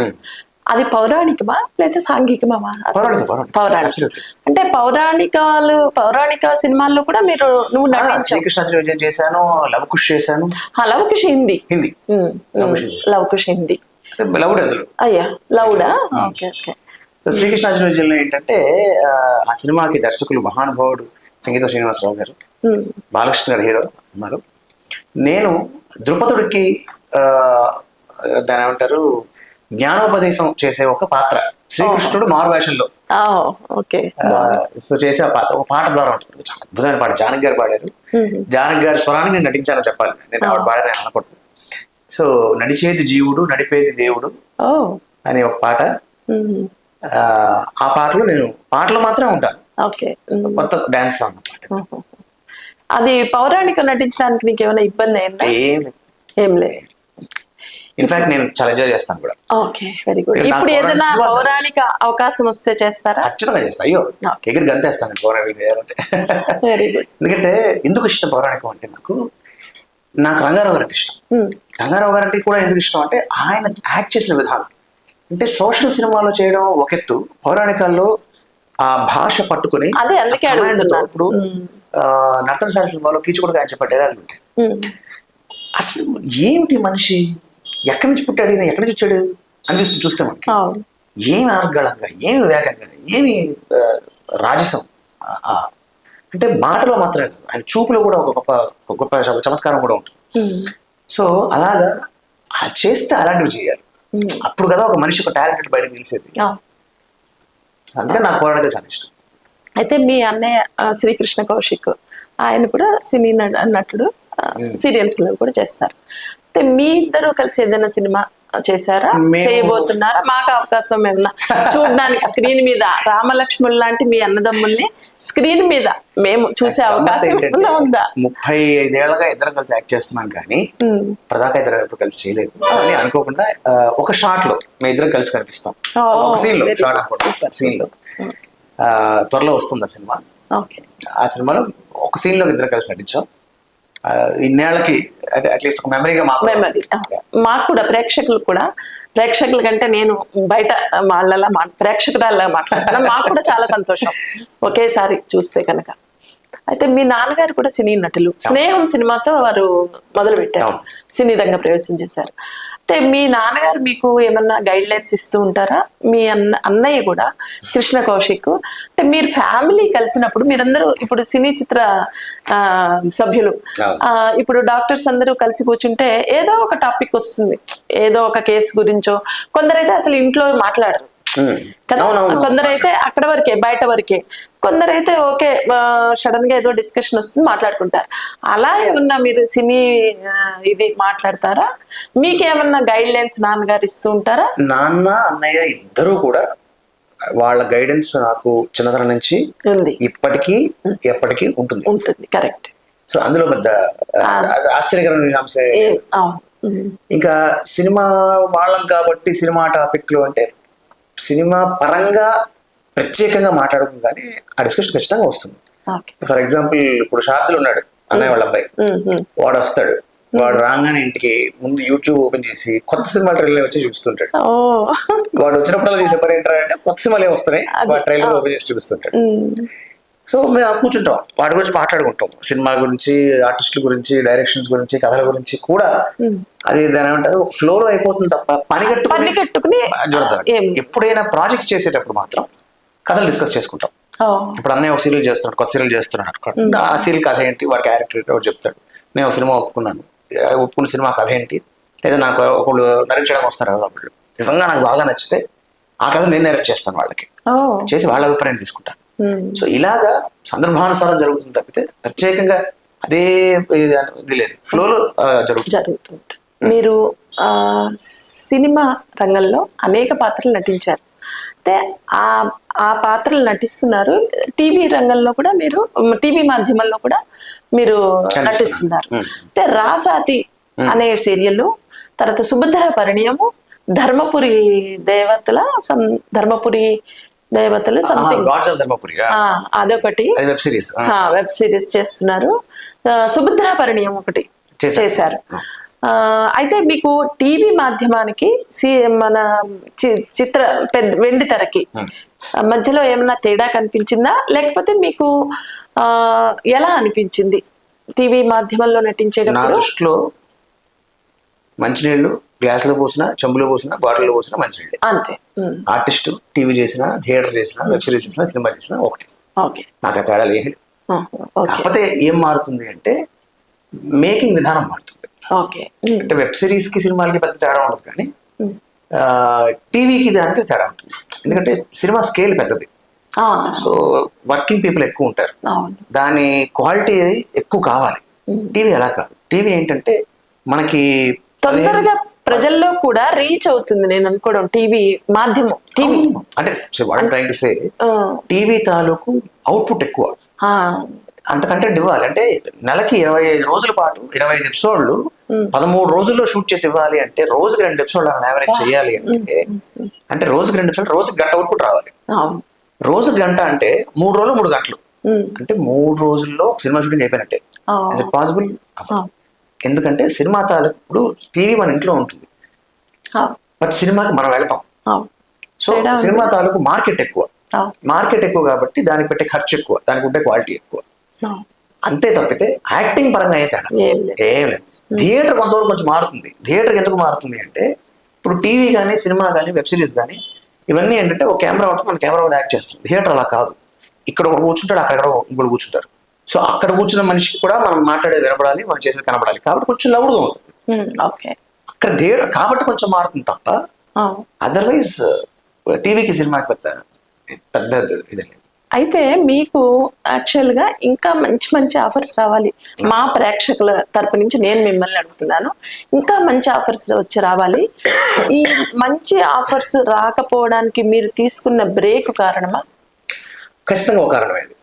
అది పౌరాణికమా లేదా సాంఘికమా? పౌరాణిక. అంటే పౌరాణిక సినిమాల్లో కూడా నువ్వు నటించావు. శ్రీకృష్ణార్జున విజయం చేశాను, లవ్ కుష్ చేశాను. లవ్ కుష్ హిందీ. లవ్ కుష్ హిందీ. లవుడ్ అందులో. అయ్యా లవుడా? Okay okay. శ్రీకృష్ణార్జున విజయంలో ఏంటంటే ఆ సినిమాకి దర్శకులు మహానుభావుడు సంగీత శ్రీనివాసరావు గారు, బాలకృష్ణ గారు హీరో ఉన్నారు. నేను ద్రుపదుడికి దాని ఏమంటారు జ్ఞానోపదేశం చేసే ఒక పాత్ర, శ్రీకృష్ణుడు మారువేషంలో సో చేసే పాత్ర ఒక పాట ద్వారా ఉంటుంది. చాలా అద్భుతమైన పాట, జానకి గారు పాడారు. జానకి గారి స్వరాన్ని నేను నటించాలని చెప్పాలి, నేను ఆవిడ పాడని అనుకుంటున్నాను. సో నడిచేది జీవుడు నడిపేది దేవుడు అనే ఒక పాట, ఆ పాటలో నేను పాటలు మాత్రమే ఉంటాను, మొత్తం డాన్స్ సాంగ్ పాట. అది పౌరాణిక నటించడానికి నీకు ఏమైనా ఇబ్బంది అయిందా? ఏం లేదు. ఇన్ఫాక్ట్ నేను చాలా ఎంజాయ్ చేస్తాను కూడా. Okay, very good. ఇప్పుడు ఏదైనా పౌరాణిక అవకాశం వస్తే చేస్తారా? ఖచ్చితంగా చేస్తా. అయ్యో ఎగిరి గంతేస్తాను పౌరాణిక చేయాలంటే. Very good. ఎందుకంటే ఎందుకు ఇష్టం పౌరాణికం అంటే నాకు రంగారావు గారు అంటే ఇష్టం. రంగారావు గారు అంటే కూడా ఎందుకు ఇష్టం అంటే ఆయన యాక్ట్ చేసిన విధానం. అంటే సోషల్ సినిమాలో చేయడం ఒక ఎత్తు, పౌరాణికాల్లో ఆ భాష పట్టుకుని అదే అందుకే ఆ command తో అడుగుతున్నాను. ఇప్పుడు నర్తన సార్ సినిమాలో కీచుకుడుగా ఆయన చెప్పే డైలాగులు ఉంటాయి. అసలు ఏమిటి మనిషి, ఎక్కడి నుంచి పుట్టాడు, ఈయన ఎక్కడి నుంచి వచ్చాడు అనిపిస్తుంది చూస్తే మనకి. అవును. ఏమి ఆర్గళంగా, ఏమి వేగంగా, ఏమి రాజసం. ఆ, అంటే మాటలో మాత్రమే కాదు, ఆయన చూపులో కూడా ఒక గొప్ప చమత్కారం కూడా ఉంటుంది. సో అలాగా చేస్తే అలాంటివి చేయాలి. అప్పుడు కదా ఒక మనిషి ఒక టాలెంట్ బయటకు తెలిసేది. అందుకే నాకు పోరాడగా చాలా ఇష్టం. అయితే మీ అన్నయ్య శ్రీకృష్ణ కౌశిక్, ఆయన కూడా సినీ నటుడు, సీరియల్స్ లో కూడా చేస్తారు. అయితే మీ ఇద్దరు కలిసి ఏదైనా సినిమా చేశారా, చేయబోతున్నారా? మాకు అవకాశం ఏమన్నా చూడడానికి స్క్రీన్ మీద రామలక్ష్మణులు లాంటి మీ అన్నదమ్ముల్ని స్క్రీన్ మీద మేము చూసే అవకాశం ఏమన్నా ఉందా? 35 ఏళ్ళగా ఇద్దరం కలిసి యాక్ట్ చేస్తున్నాం కానీ ప్రధాక ఇద్దరు ఎప్పుడు కలిసి చేయలేదు అని అనుకోకుండా ఒక షాట్ లో మేము ఇద్దరం కలిసి కనిపిస్తాం. ఒక సీన్ లో సీన్ లో త్వరలో వస్తుంది ఆ సినిమా. ఆ సినిమాలో ఒక సీన్ లో ఇద్దరం కలిసి నటించాం. ఇన్నేళ్ళకి అట్లీస్ట్ ఒక మెమరీ మాకు కూడా ప్రేక్షకుల కంటే నేను బయట వాళ్ళలా ప్రేక్షకురాల్లా మాట్లాడుతున్నా. మాకు కూడా చాలా సంతోషం ఒకేసారి చూస్తే కనుక. అయితే మీ నాన్నగారు కూడా సినీ నటులు. స్నేహం సినిమాతో వారు మొదలు పెట్టారు, సినీ రంగ ప్రవేశం చేశారు. అయితే మీ నాన్నగారు మీకు ఏమన్నా గైడ్ లైన్స్ ఇస్తూ ఉంటారా? మీ అన్నయ్య కూడా కృష్ణ కౌశిక్, అంటే మీరు ఫ్యామిలీ కలిసినప్పుడు మీరందరూ ఇప్పుడు సినీ చిత్ర సభ్యులు, ఇప్పుడు డాక్టర్స్ అందరూ కలిసి కూర్చుంటే ఏదో ఒక టాపిక్ వస్తుంది, ఏదో ఒక కేసు గురించో. కొందరైతే అసలు ఇంట్లో మాట్లాడరు కదా, కొందరైతే అక్కడ వరకే, బయట వరకే. కొందరైతే ఓకే సడన్ గా ఏదో డిస్కషన్ వస్తుంది, మాట్లాడుకుంటారు. అలా ఏమన్నా మీరు సినీ ఇది మాట్లాడతారా? మీకేమన్నా గైడ్ లైన్స్ నాన్నగారు ఇస్తూ ఉంటారా? నాన్న అన్నయ్య ఇద్దరు కూడా వాళ్ళ గైడెన్స్ నాకు చిన్నతనం నుంచి ఉంది, ఇప్పటికీ ఎప్పటికీ ఉంటుంది. కరెక్ట్. సో అందులో పెద్ద ఆశ్చర్యకరమైన అంశం. ఇంకా సినిమా వాళ్ళం కాబట్టి సినిమా టాపిక్ లో అంటే సినిమా పరంగా ప్రత్యేకంగా మాట్లాడుకుని కానీ ఆ డిస్కషన్ ఖచ్చితంగా వస్తుంది. ఫర్ ఎగ్జాంపుల్ ఇప్పుడు శారదులు ఉన్నాడు అన్నయ్య వాళ్ళ అబ్బాయి, వాడు వస్తాడు, వాడు రాగానే ఇంటికి ముందు యూట్యూబ్ ఓపెన్ చేసి కొత్త సినిమా ట్రైలర్ వచ్చి చూస్తుంటాడు. వాడు వచ్చినప్పుడు తీసే పని ఏంటంటే కొత్త సినిమాలు వస్తున్నాయి, వాడు ట్రైలర్ ఓపెన్ చేసి చూపిస్తుంటాడు. సో మేము కూర్చుంటాం, వాటి గురించి మాట్లాడుకుంటాం, సినిమా గురించి, ఆర్టిస్టుల గురించి, డైరెక్షన్స్ గురించి, కథల గురించి కూడా. అది దాని ఏమంటారు ఫ్లోలో అయిపోతుంది తప్ప పని కట్టుకుని ఎప్పుడైనా ప్రాజెక్ట్స్ చేసేటప్పుడు మాత్రం కథలు డిస్కస్ చేసుకుంటాం. ఇప్పుడు అన్నయ్య ఒక సీరియల్ చేస్తున్నాడు, కొత్త సీరియల్ చేస్తున్నాడు అనుకోండి, ఆ సీరియల్ కథ ఏంటి, వాడి క్యారెక్టర్ ఏంటి వాడు చెప్తాడు. నేను ఒక సినిమా ఒప్పుకున్న సినిమా కథ ఏంటి, లేదా నాకు ఒకళ్ళు నరేట్ వస్తారు కదా, వాళ్ళు నిజంగా నాకు బాగా నచ్చితే ఆ కథ నేను నరేట్ చేస్తాను, వాళ్ళకి చేసి వాళ్ళ అభిప్రాయం తీసుకుంటాను. సో ఇలాగా సందర్భానుసారం జరుగుతుంది తప్పితే ప్రత్యేకంగా అదే ఇది లేదు, ఫ్లోలో జరుగుతుంది. మీరు సినిమా రంగంలో అనేక పాత్రలు నటించారు. అయితే ఆ పాత్రలు నటిస్తున్నారు, టీవీ రంగంలో కూడా మీరు, టీవీ మాధ్యమంలో కూడా మీరు నటిస్తున్నారు. అయితే రాసాతి అనే సీరియల్, తర్వాత సుభద్ర పరిణయము, ధర్మపురి దేవతలు సంథింగ్ అదొకటి వెబ్ సిరీస్ చేస్తున్నారు. సుభద్ర పరిణయం ఒకటి చేశారు. అయితే మీకు టీవీ మాధ్యమానికి మన చిత్ర వెండి తెరకి మధ్యలో ఏమన్నా తేడా కనిపించిందా, లేకపోతే మీకు ఎలా అనిపించింది టీవీ మాధ్యమంలో నటించేటప్పుడు? దృష్టిలో మంచినీళ్ళు గ్లాసులో పోసినా, చెంబులో పోసినా, బాటిల్లో పోసినా మంచినీళ్ళు అంతే. ఆర్టిస్ట్ టీవీ చేసినా, థియేటర్ చేసినా, వెబ్ సిరీస్ చేసినా, సినిమా చేసినా ఒకటి. నాకు ఆ తేడా లేదు. కాకపోతే ఏం మారుతుంది అంటే మేకింగ్ విధానం మారుతుంది. అంటే వెబ్ సిరీస్ కి సినిమాలకి పెద్ద తేడా ఉండదు, కానీ టీవీకి దానికి తేడా ఉంటుంది. ఎందుకంటే సినిమా స్కేల్ పెద్దది, సో వర్కింగ్ పీపుల్ ఎక్కువ ఉంటారు, దాని క్వాలిటీ ఎక్కువ కావాలి. టీవీ అలా కాదు. టీవీ ఏంటంటే మనకి తొందరగా ప్రజల్లో కూడా రీచ్ అవుతుంది నేను అనుకోవడం. టీవీ మాధ్యమం, టీవీ అంటే టీవీ తాలూకు అవుట్పుట్ ఎక్కువ, అంత కంటెంట్ ఇవ్వాలి. అంటే నెలకి 25 రోజుల పాటు 25 ఎపిసోడ్లు 13 రోజుల్లో షూట్ చేసి ఇవ్వాలి అంటే రోజుకి 2 ఎపిసోడ్లు యావరేజ్ చేయాలి అంటే రోజుకి 2 ఎపిసోడ్, రోజుకి గంట అవుట్పుట్ రావాలి. రోజుకి గంట అంటే 3 రోజులు 3 గంటలు, అంటే 3 రోజుల్లో సినిమా షూటింగ్ అయిపోయినట్టే. Is it possible? ఎందుకంటే సినిమా తాలూకు ఇప్పుడు టీవీ మన ఇంట్లో ఉంటుంది, బట్ సినిమాకి మనం వెళ్తాం. సో సినిమా తాలూకు మార్కెట్ ఎక్కువ. మార్కెట్ ఎక్కువ కాబట్టి దానికి పెట్టే ఖర్చు ఎక్కువ, దానికి ఉంటే క్వాలిటీ ఎక్కువ, అవును. అంతే తప్పితే యాక్టింగ్ పరంగా అయితే ఏం లేదు. ఏం లేదు. థియేటర్ కొంతవరకు కొంచెం మారుతుంది. థియేటర్ ఎందుకు మారుతుంది అంటే ఇప్పుడు టీవీ కానీ సినిమా కానీ వెబ్ సిరీస్ కానీ ఇవన్నీ ఏంటంటే ఒక కెమెరా ఉంటుంది, మన కెమెరా యాక్ట్ చేస్తాం. థియేటర్ అలా కాదు. ఇక్కడ ఒకడు కూర్చుంటాడు, అక్కడ ఇంకోటి కూర్చుంటారు. సో అక్కడ కూర్చున్న మనిషికి కూడా మనం మాట్లాడేది వినపడాలి, మనం చేసేది కనపడాలి, కాబట్టి కొంచెం లౌడ్గా ఉంటుంది. ఓకే. అక్కడ థియేటర్ కాబట్టి కొంచెం మారుతుంది తప్ప అదర్వైజ్ టీవీకి సినిమాకి పెద్ద ఇదే లేదు. అయితే మీకు యాక్చువల్గా ఇంకా మంచి మంచి ఆఫర్స్ రావాలి. మా ప్రేక్షకుల తరపు నుంచి నేను మిమ్మల్ని అడుగుతున్నాను, ఇంకా మంచి ఆఫర్స్ వచ్చి రావాలి. ఈ మంచి ఆఫర్స్ రాకపోవడానికి మీరు తీసుకున్న బ్రేక్ కారణమా? ఖచ్చితంగా ఒక కారణమైంది,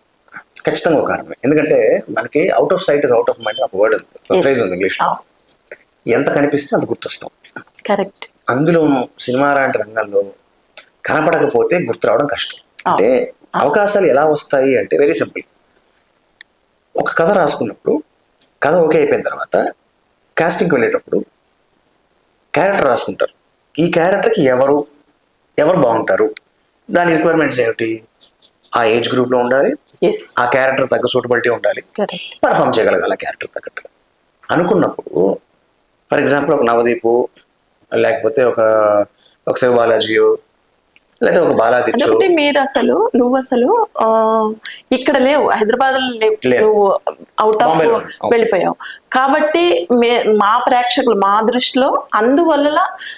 ఖచ్చితంగా ఒక కారణమే. ఎందుకంటే మనకి out of sight is out of mind ఒక వర్డ్ ఉంది, ఫ్రేజ్ ఉంది ఇంగ్లీష్. ఎంత కనిపిస్తే అంత గుర్తొస్తాం. కరెక్ట్. అందులోనూ సినిమా లాంటి రంగంలో కనపడకపోతే గుర్తు రావడం కష్టం. అంటే అవకాశాలు ఎలా వస్తాయి అంటే వెరీ సింపుల్. ఒక కథ రాసుకున్నప్పుడు కథ ఓకే అయిపోయిన తర్వాత కాస్టింగ్కి వెళ్ళేటప్పుడు క్యారెక్టర్ రాసుకుంటారు. ఈ క్యారెక్టర్కి ఎవరు బాగుంటారు, దాని రిక్వైర్మెంట్స్ ఏమిటి, ఆ ఏజ్ గ్రూప్లో ఉండాలి, ఆ క్యారెక్టర్ తగ్గ సూటబిలిటీ ఉండాలి, పర్ఫామ్ చేయగలగాలి ఆ క్యారెక్టర్ తగ్గట్టు అనుకున్నప్పుడు, ఫర్ ఎగ్జాంపుల్ ఒక నవదీపు, లేకపోతే ఒక శివబాలాజీయో, లేకపోతే ఒక బాలాదిత్యో. మీరు నువ్వు అసలు ఇక్కడ లేవు, హైదరాబాద్ లో లేవు, నువ్వు అవుట్ ఆఫ్ వెళ్ళిపోయావు. కాబట్టి మా ప్రేక్షకులు మా దృష్టిలో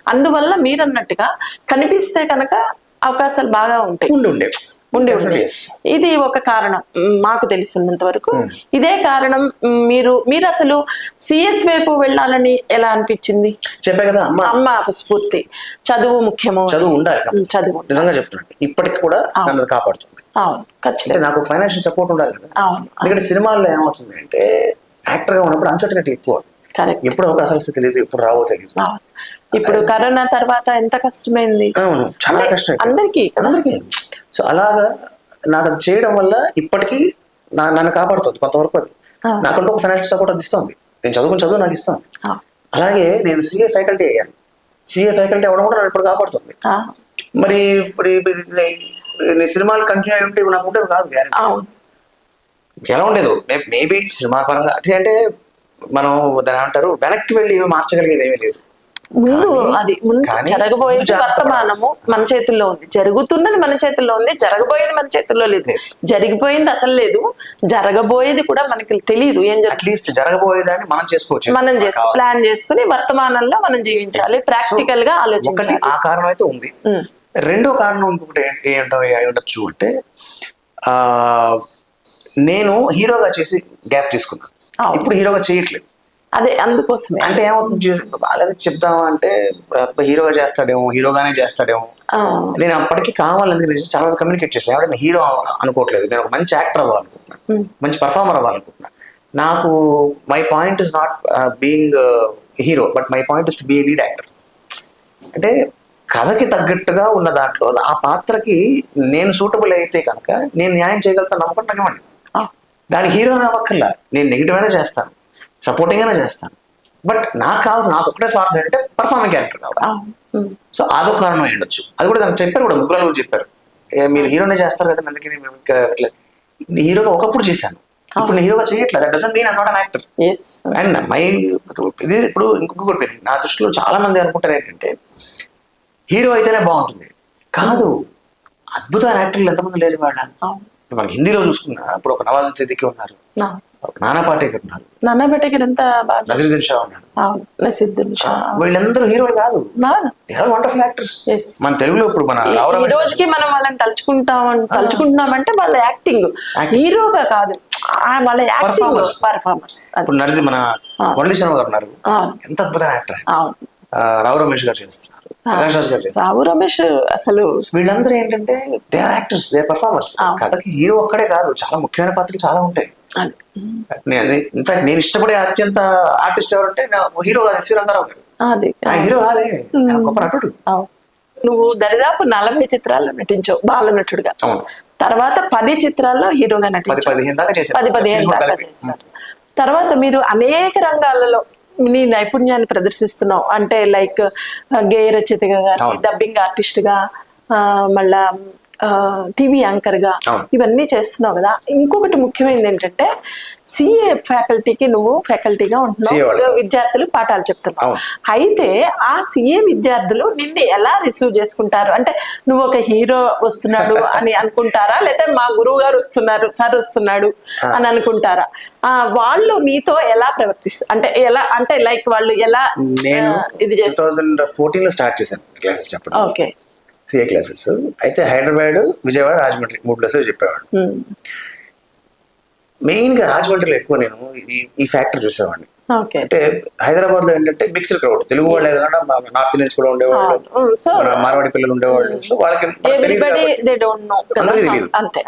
అందువల్ల మీరు అన్నట్టుగా కనిపిస్తే కనుక అవకాశాలు బాగా ఉంటాయి, ఉండే. ఇది ఒక కారణం మాకు తెలిసినంత వరకు. ఇదే కారణం. మీరు అసలు సిఎస్ వైపు వెళ్ళాలని ఎలా అనిపించింది? చెప్పే కదా అమ్మ స్ఫూర్తి. చదువు ముఖ్యమో, చదువు ఉండాలి. చదువు నిజంగా చెప్తున్నాను, ఇప్పటికి కూడా నన్ను కాపాడుతుంది. అవును, ఖచ్చితంగా. నాకు ఫైనాన్షియల్ సపోర్ట్ ఉండాలి కదా. అవును. ఎందుకంటే సినిమాల్లో ఏమవుతుంది అంటే యాక్టర్ గా ఉన్నప్పుడు అన్సర్టనిటీ ఎక్కువ. ఎప్పుడు అవకాశాలు తెలియదు, ఎప్పుడు రావో తెలియదు. ఇప్పుడు కరోనా తర్వాత ఎంత కష్టమైంది. అవును, చాలా కష్టం అందరికీ. సో అలాగా నాకు అది చేయడం వల్ల ఇప్పటికీ నన్ను కాపాడుతుంది కొంతవరకు. అది నాకంటూ ఒక ఫైనాన్షియల్ సపోర్ట్ అది ఇస్తుంది. నేను చదువు నాకు ఇస్తుంది. అలాగే నేను సిఏ ఫ్యాకల్టీ అయ్యాను. సిఏ ఫ్యాకల్టీ అవ్వడం కూడా నన్ను ఇప్పుడు కాపాడుతుంది. మరి ఇప్పుడు సినిమాలు కంటిన్యూ అయి ఉంటే నాకు ఉంటే కాదు, ఎలా ఉండేదో మేబీ సినిమా పరంగా అంటే మనం దాని అంటారు వెనక్కి వెళ్ళి మార్చగలిగేది ఏమీ లేదు. ముందు జరగబోయేది వర్తమానము మన చేతుల్లో ఉంది, జరుగుతున్నది మన చేతుల్లో ఉంది, జరగబోయేది మన చేతుల్లో లేదు. జరిగిపోయింది అసలు లేదు, జరగబోయేది కూడా మనకి తెలియదు. అట్లీస్ట్ జరగబోయేదాన్ని మనం చేసుకోవచ్చు, మనం ప్లాన్ చేసుకుని వర్తమానంలో మనం జీవించాలి, ప్రాక్టికల్ గా ఆలోచించాలి. ఆ కారణం అయితే ఉంది. రెండో కారణం ఇంకొకటి ఏంటో ఉండొచ్చు అంటే నేను హీరోగా చేసి గ్యాప్ తీసుకున్నాను, ఇప్పుడు హీరోగా చేయట్లేదు. అదే అందుకోసమే. అంటే ఏమవుతుంది, బాగా చెప్దాం అంటే హీరోగా చేస్తాడేమో, హీరోగానే చేస్తాడేమో. నేను అప్పటికి కావాలని చాలా మంది కమ్యూనికేట్ చేస్తాను, ఎవరైనా హీరో అనుకోవట్లేదు, నేను ఒక మంచి యాక్టర్ అవ్వాలనుకుంటున్నాను, మంచి పర్ఫార్మర్ అవ్వాలనుకుంటున్నాను. నాకు my point is not being hero, but my point is to be lead actor. అంటే కథకి తగ్గట్టుగా ఉన్న దాంట్లో ఆ పాత్రకి నేను సూటబుల్ అయితే కనుక నేను న్యాయం చేయగలుగుతాను నమ్మకం తగ్గమండి. దానికి హీరో అవ్వక్కర్లా, నేను నెగిటివ్ అయినా చేస్తాను, సపోర్టింగ్ అయినా చేస్తాను. బట్ నాకు ఒకటే స్వార్థం ఏంటంటే పర్ఫార్మింగ్ క్యారెక్టర్ కావాలి. సో అదొక కారణం ఉండొచ్చు. అది కూడా దానికి చెప్పారు, కూడా ముగ్గురు కూడా చెప్పారు, మీరు హీరోనే చేస్తారు కదా, అందుకని మేము ఇంకా హీరోగా ఒకప్పుడు చేశాను, ఇప్పుడు నేను హీరోగా చేయట్లేదు. That doesn't mean I am not an actor. And ఇది ఇప్పుడు ఇంకొకటి నా దృష్టిలో చాలా మంది అనుకుంటారు ఏంటంటే హీరో అయితేనే బాగుంటుంది. కాదు, అద్భుతమైన యాక్టర్లు ఎంతమంది లేరు వాళ్ళ. మనకి హిందీలో చూసుకున్నా ఇప్పుడు ఒక నవాజ్ సిద్దికి ఉన్నారు, నానా పాటేకర్ ఉన్నారు, నజరుద్దీన్ షా ఉన్నారు. వీళ్ళందరూ హీరోలు కాదు, వండర్ఫుల్ యాక్టర్స్. మన తెలుగులో ఇప్పుడు మన ఈ రోజుకి మనం వాళ్ళని తలుచుకుంటున్నామంటే వాళ్ళ యాక్టింగ్ హీరోగా కాదు, వాళ్ళ యాక్టింగ్ పర్ఫార్మర్స్. ఇప్పుడు మన మురళీ శర్మ గారు ఉన్నారు, ఎంత అద్భుతమైన యాక్టర్. రావు రమేష్ గారు చేస్తున్నారు, రావు రమేష్. అసలు వీళ్ళందరూ ఏంటంటే they are actors, they are performers. కథకి హీరో ఒక్కడే కాదు, చాలా ముఖ్యమైన పాత్రలు చాలా ఉంటాయి. ఇన్ఫాక్ట్ నేను ఇష్టపడే అత్యంత ఆర్టిస్ట్ ఎవరంటే హీరో ఎస్వి రంగారావు గారు. హీరో కాదే, గొప్ప నటుడు. నువ్వు దరిదాపు 40 చిత్రాల్లో నటించావు బాల నటుడుగా. తర్వాత 10 చిత్రాల్లో హీరోగా నటించావు, 10-15 దాకా చేశారు. తర్వాత మీరు అనేక రంగాలలో నీ నైపుణ్యాన్ని ప్రదర్శిస్తున్నావు. అంటే లైక్ గేయ రచయితగా కానీ, డబ్బింగ్ ఆర్టిస్ట్ గా, మళ్ళా టీవీ యాంకర్ గా అవును. ఇవన్నీ చేస్తున్నావు కదా. ఇంకొకటి ముఖ్యమైనది ఏంటంటే సిఏ ఫ్యాకల్టీకి నువ్వు ఫ్యాకల్టీగా CA ఉంటున్నావు, వాళ్ళు. విద్యార్థులు పాఠాలు చెప్తున్నావు. అవును. అయితే ఆ సిఏ విద్యార్థులు నిన్ను ఎలా రిసీవ్ చేసుకుంటారు? అంటే నువ్వు ఒక హీరో వస్తున్నాడు అని అనుకుంటారా, లేకపోతే మా గురువు గారు వస్తున్నారు, సార్ వస్తున్నాడు అని అనుకుంటారా? వాళ్ళు నీతో ఎలా ప్రవర్తిస్తారు? అంటే ఎలా, అంటే లైక్ వాళ్ళు ఎలా నేను ఇది చేస్తారు? 2014 లో స్టార్ట్ చేశాను క్లాసెస్ చెప్పడం, ఓకే. CA classes. అయితే హైదరాబాద్, విజయవాడ, రాజమండ్రి 3 ప్లేసెస్ చెప్పేవాడు. మెయిన్ గా రాజమండ్రిలో ఎక్కువ నేను ఈ ఫ్యాక్టర్ చూసేవాడిని. ఓకే. అంటే హైదరాబాద్ లో ఏంటంటే మిక్స్డ్ క్రౌడ్, తెలుగు వాళ్ళు ఏదైనా నార్త్ ఇండియన్స్ కూడా ఉండేవాళ్ళు, సో మన మార్వాడి పిల్లలు ఉండేవాళ్ళు. సో వాళ్ళకి మనకు తెలియదు ఎవ్రీబడి కాబట్టి దే డోంట్ నో. అందరికీ తెలియదు. అంతే.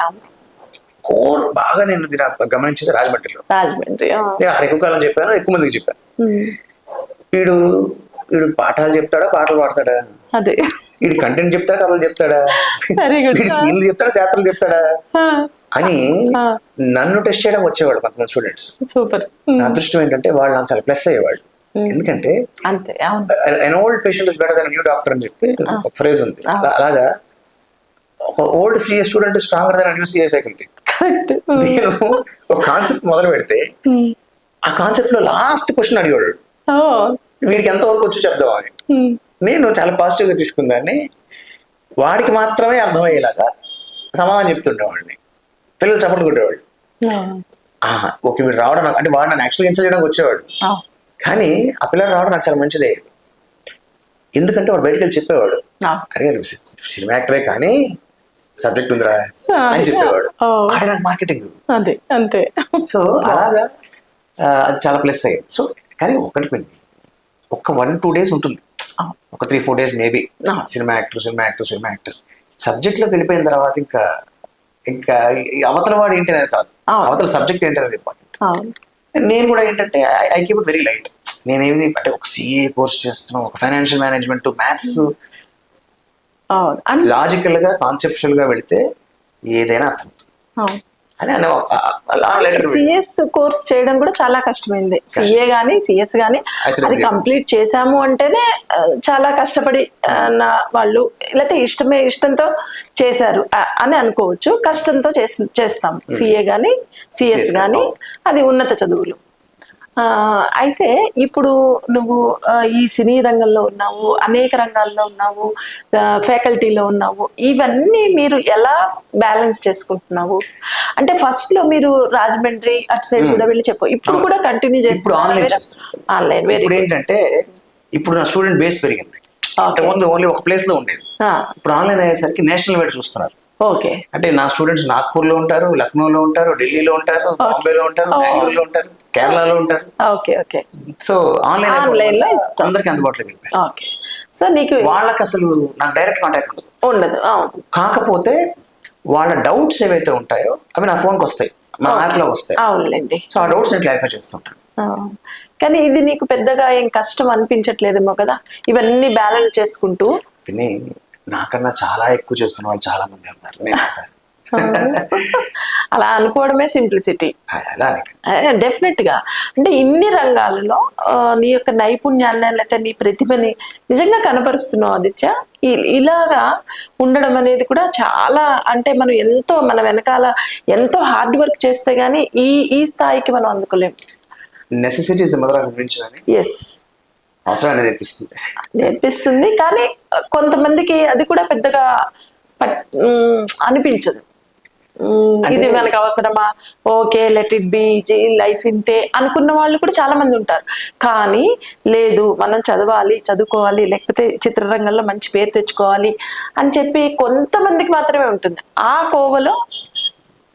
కోర్ బాగా నేను గమనించేది రాజమండ్రిలో. రాజమండ్రి. నేను అక్కడ ఎక్కువ కాలం చెప్పాను, ఎక్కువ మందికి చెప్పాను. వీడు వీడు పాఠాలు చెప్తాడా, పాటలు పాడతాడా, అదే వీడు కంటెంట్ చెప్తాడా, కథలు చెప్తాడా, వెరీ గుడ్. వీడు సీన్లు చెప్తాడా, చాప్టర్లు చెప్తాడా అని నన్ను టెస్ట్ చేయడం వచ్చేవాడు కొంతమంది స్టూడెంట్స్. సూపర్. నా అదృష్టం ఏంటంటే వాళ్ళు నాకు చాలా ప్లస్ అయ్యేవాళ్ళు. ఎందుకంటే అంతే. అవును. An old patient is better than new doctor అని చెప్పి ఒక ఫ్రేజ్ ఉంది. అలాగా ఒక old CA student stronger than new CA faculty. Correct. నేను ఒక కాన్సెప్ట్ మొదలు పెడితే ఆ కాన్సెప్ట్ లో లాస్ట్ క్వశ్చన్ అడిగాడు, వీడికి ఎంత వరకు వచ్చి చెప్దాం అని. నేను చాలా పాజిటివ్ గా తీసుకున్నాన్ని, వాడికి మాత్రమే అర్థమయ్యేలాగా సమాధానం చెప్తుండేవాడిని. పిల్లలు చప్పట్లు కొట్టేవాళ్ళు. ఓకే వీడు రావడం నాకు, అంటే వాడు నన్ను యాక్చువల్గా ఇన్సల్ట్ చేయడానికి వచ్చేవాడు, కానీ ఆ పిల్లలు రావడం నాకు చాలా మంచిదే. ఎందుకంటే వాడు బయటకు వెళ్ళి చెప్పేవాడు, అరే సినిమా యాక్టరే కానీ సబ్జెక్ట్ ఉందిరా అని చెప్పేవాడు. ఆడే నాకు మార్కెటింగ్. అదే. అంతే. సో అలాగా అది చాలా ప్లస్ అయ్యింది. సో కానీ ఒకటి ఒక 1-2 days ఉంటుంది, ఒక 3-4 days maybe cinema actor subject లోకి వెళ్ళిపోయిన తర్వాత ఇంకా అవతల వాడు ఏంటి అనేది కాదు, అవతల సబ్జెక్ట్ ఏంటి అనేది ఇంపార్టెంట్. నేను కూడా ఏంటంటే I keep it very light. నేనేమి అంటే ఒక సిఏ కోర్స్ చేస్తున్నాం, ఒక ఫైనాన్షియల్ మేనేజ్మెంట్, మ్యాథ్స్, లాజికల్ గా కాన్సెప్చువల్ గా వెళితే ఏదైనా అర్థమవుతుంది అని సిఎస్ కోర్స్ చేయడం కూడా చాలా కష్టమైంది. సిఏ గానీ సిఎస్ గానీ అది కంప్లీట్ చేసాము అంటేనే చాలా కష్టపడి వాళ్ళు, లేకపోతే ఇష్టంతో చేశారు అని అనుకోవచ్చు. కష్టంతో చేస్తాం సిఏ గానీ సిఎస్ గానీ, అది ఉన్నత చదువులు. అయితే ఇప్పుడు నువ్వు ఈ సినీ రంగంలో ఉన్నావు, అనేక రంగాల్లో ఉన్నావు, ఫ్యాకల్టీలో ఉన్నావు. ఇవన్నీ మీరు ఎలా బ్యాలెన్స్ చేసుకుంటున్నావు? అంటే ఫస్ట్ లో మీరు రాజమండ్రి అటు సైడ్ కూడా వెళ్ళి చెప్పు, ఇప్పుడు కూడా కంటిన్యూ చేస్తున్నారు ఆన్లైన్? ఇప్పుడు ఏంటంటే ఇప్పుడు నా స్టూడెంట్ బేస్ పెరిగింది. అంతకుముందు ఓన్లీ ఒక ప్లేస్ లో ఉండేది, ఇప్పుడు ఆన్లైన్ అయ్యేసరికి నేషనల్ వైడ్ చూస్తున్నారు. ఓకే. అంటే నా స్టూడెంట్స్ నాగ్పూర్ లో ఉంటారు, లక్నోలో ఉంటారు, ఢిల్లీలో ఉంటారు, బాంబేలో ఉంటారు, బెంగళూరులో ఉంటారు, కేరళలో ఉంటారు. ఓకే. ఓకే. సో ఆన్లైన్ లో అందరికి అందుబాటులోకి వెళ్ళిపోయాయి. ఓకే. సో నీకు వాళ్ళకి అసలు నాకు డైరెక్ట్ కాంటాక్ట్ ఉండదు. కాకపోతే వాళ్ళ డౌట్స్ ఏవైతే ఉంటాయో అవి నా ఫోన్కి వస్తాయి, మా యాప్ లో వస్తాయి. అవునులేండి. సో ఆ డౌట్స్ నేను క్లారిఫై చేస్తుంటాను. కానీ ఇది నీకు పెద్దగా ఏం కష్టం అనిపించట్లేదేమో కదా, ఇవన్నీ బ్యాలెన్స్ చేసుకుంటూ? విని నాకన్నా చాలా ఎక్కువ చేస్తున్న వాళ్ళు చాలా మంది ఉన్నారు. అలా అనుకోవడమే సింప్లిసిటీ. డెఫినెట్ గా. అంటే ఇన్ని రంగాలలో నీ యొక్క నైపుణ్యాన్ని లేకపోతే నీ ప్రతిభని నిజంగా కనపరుస్తున్నావు ఆదిత్య. ఇలాగా ఉండడం అనేది కూడా చాలా, అంటే మనం మన వెనకాల ఎంతో హార్డ్ వర్క్ చేస్తే గానీ ఈ స్థాయికి మనం అందుకోలేము. Necessity is the mother of invention అని. ఎస్, అవసరాన్ని నేర్పిస్తుంది. కానీ కొంతమందికి అది కూడా పెద్దగా అనిపించదు. ఇది మనకు అవసరమా, okay let it be, life ఇంతే అనుకున్న వాళ్ళు కూడా చాలా మంది ఉంటారు. కానీ లేదు, మనం చదువుకోవాలి, లేకపోతే చిత్రరంగంలో మంచి పేరు తెచ్చుకోవాలి అని చెప్పి కొంతమందికి మాత్రమే ఉంటుంది. ఆ కోవలో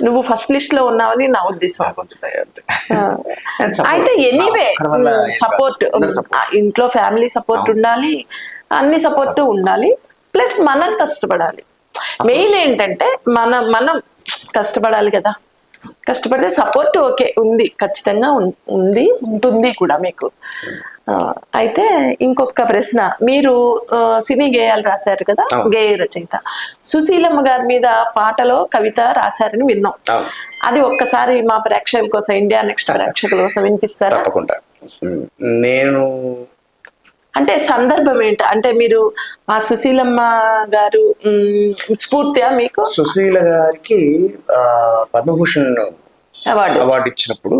నువ్వు ఫస్ట్ లిస్ట్ లో ఉన్నావని నా ఉద్దేశం. అయితే ఎనీవే సపోర్ట్, ఇంట్లో ఫ్యామిలీ సపోర్ట్ ఉండాలి, అన్ని సపోర్ట్ ఉండాలి, ప్లస్ మనం కష్టపడాలి. మెయిన్ ఏంటంటే మనం కష్టపడాలి కదా. కష్టపడితే సపోర్ట్ ఓకే ఉంది, ఖచ్చితంగా ఉంటుంది కూడా మీకు. అయితే ఇంకొక ప్రశ్న, మీరు సినీ గేయాలు రాశారు కదా, గేయ రచయిత. సుశీలమ్మ గారి మీద పాటలో కవిత రాశారని విన్నాం. అది ఒక్కసారి మా ప్రేక్షకుల కోసం, ఇండియా నెక్స్ట్ ప్రేక్షకుల కోసం వినిపిస్తారా? తప్పకుండా. నేను అంటే సందర్భం ఏంటి? అంటే మీరు ఆ సుశీలమ్మ గారు స్ఫూర్తియా మీకు? సుశీల గారికి పద్మభూషణ్ అవార్డు ఇచ్చినప్పుడు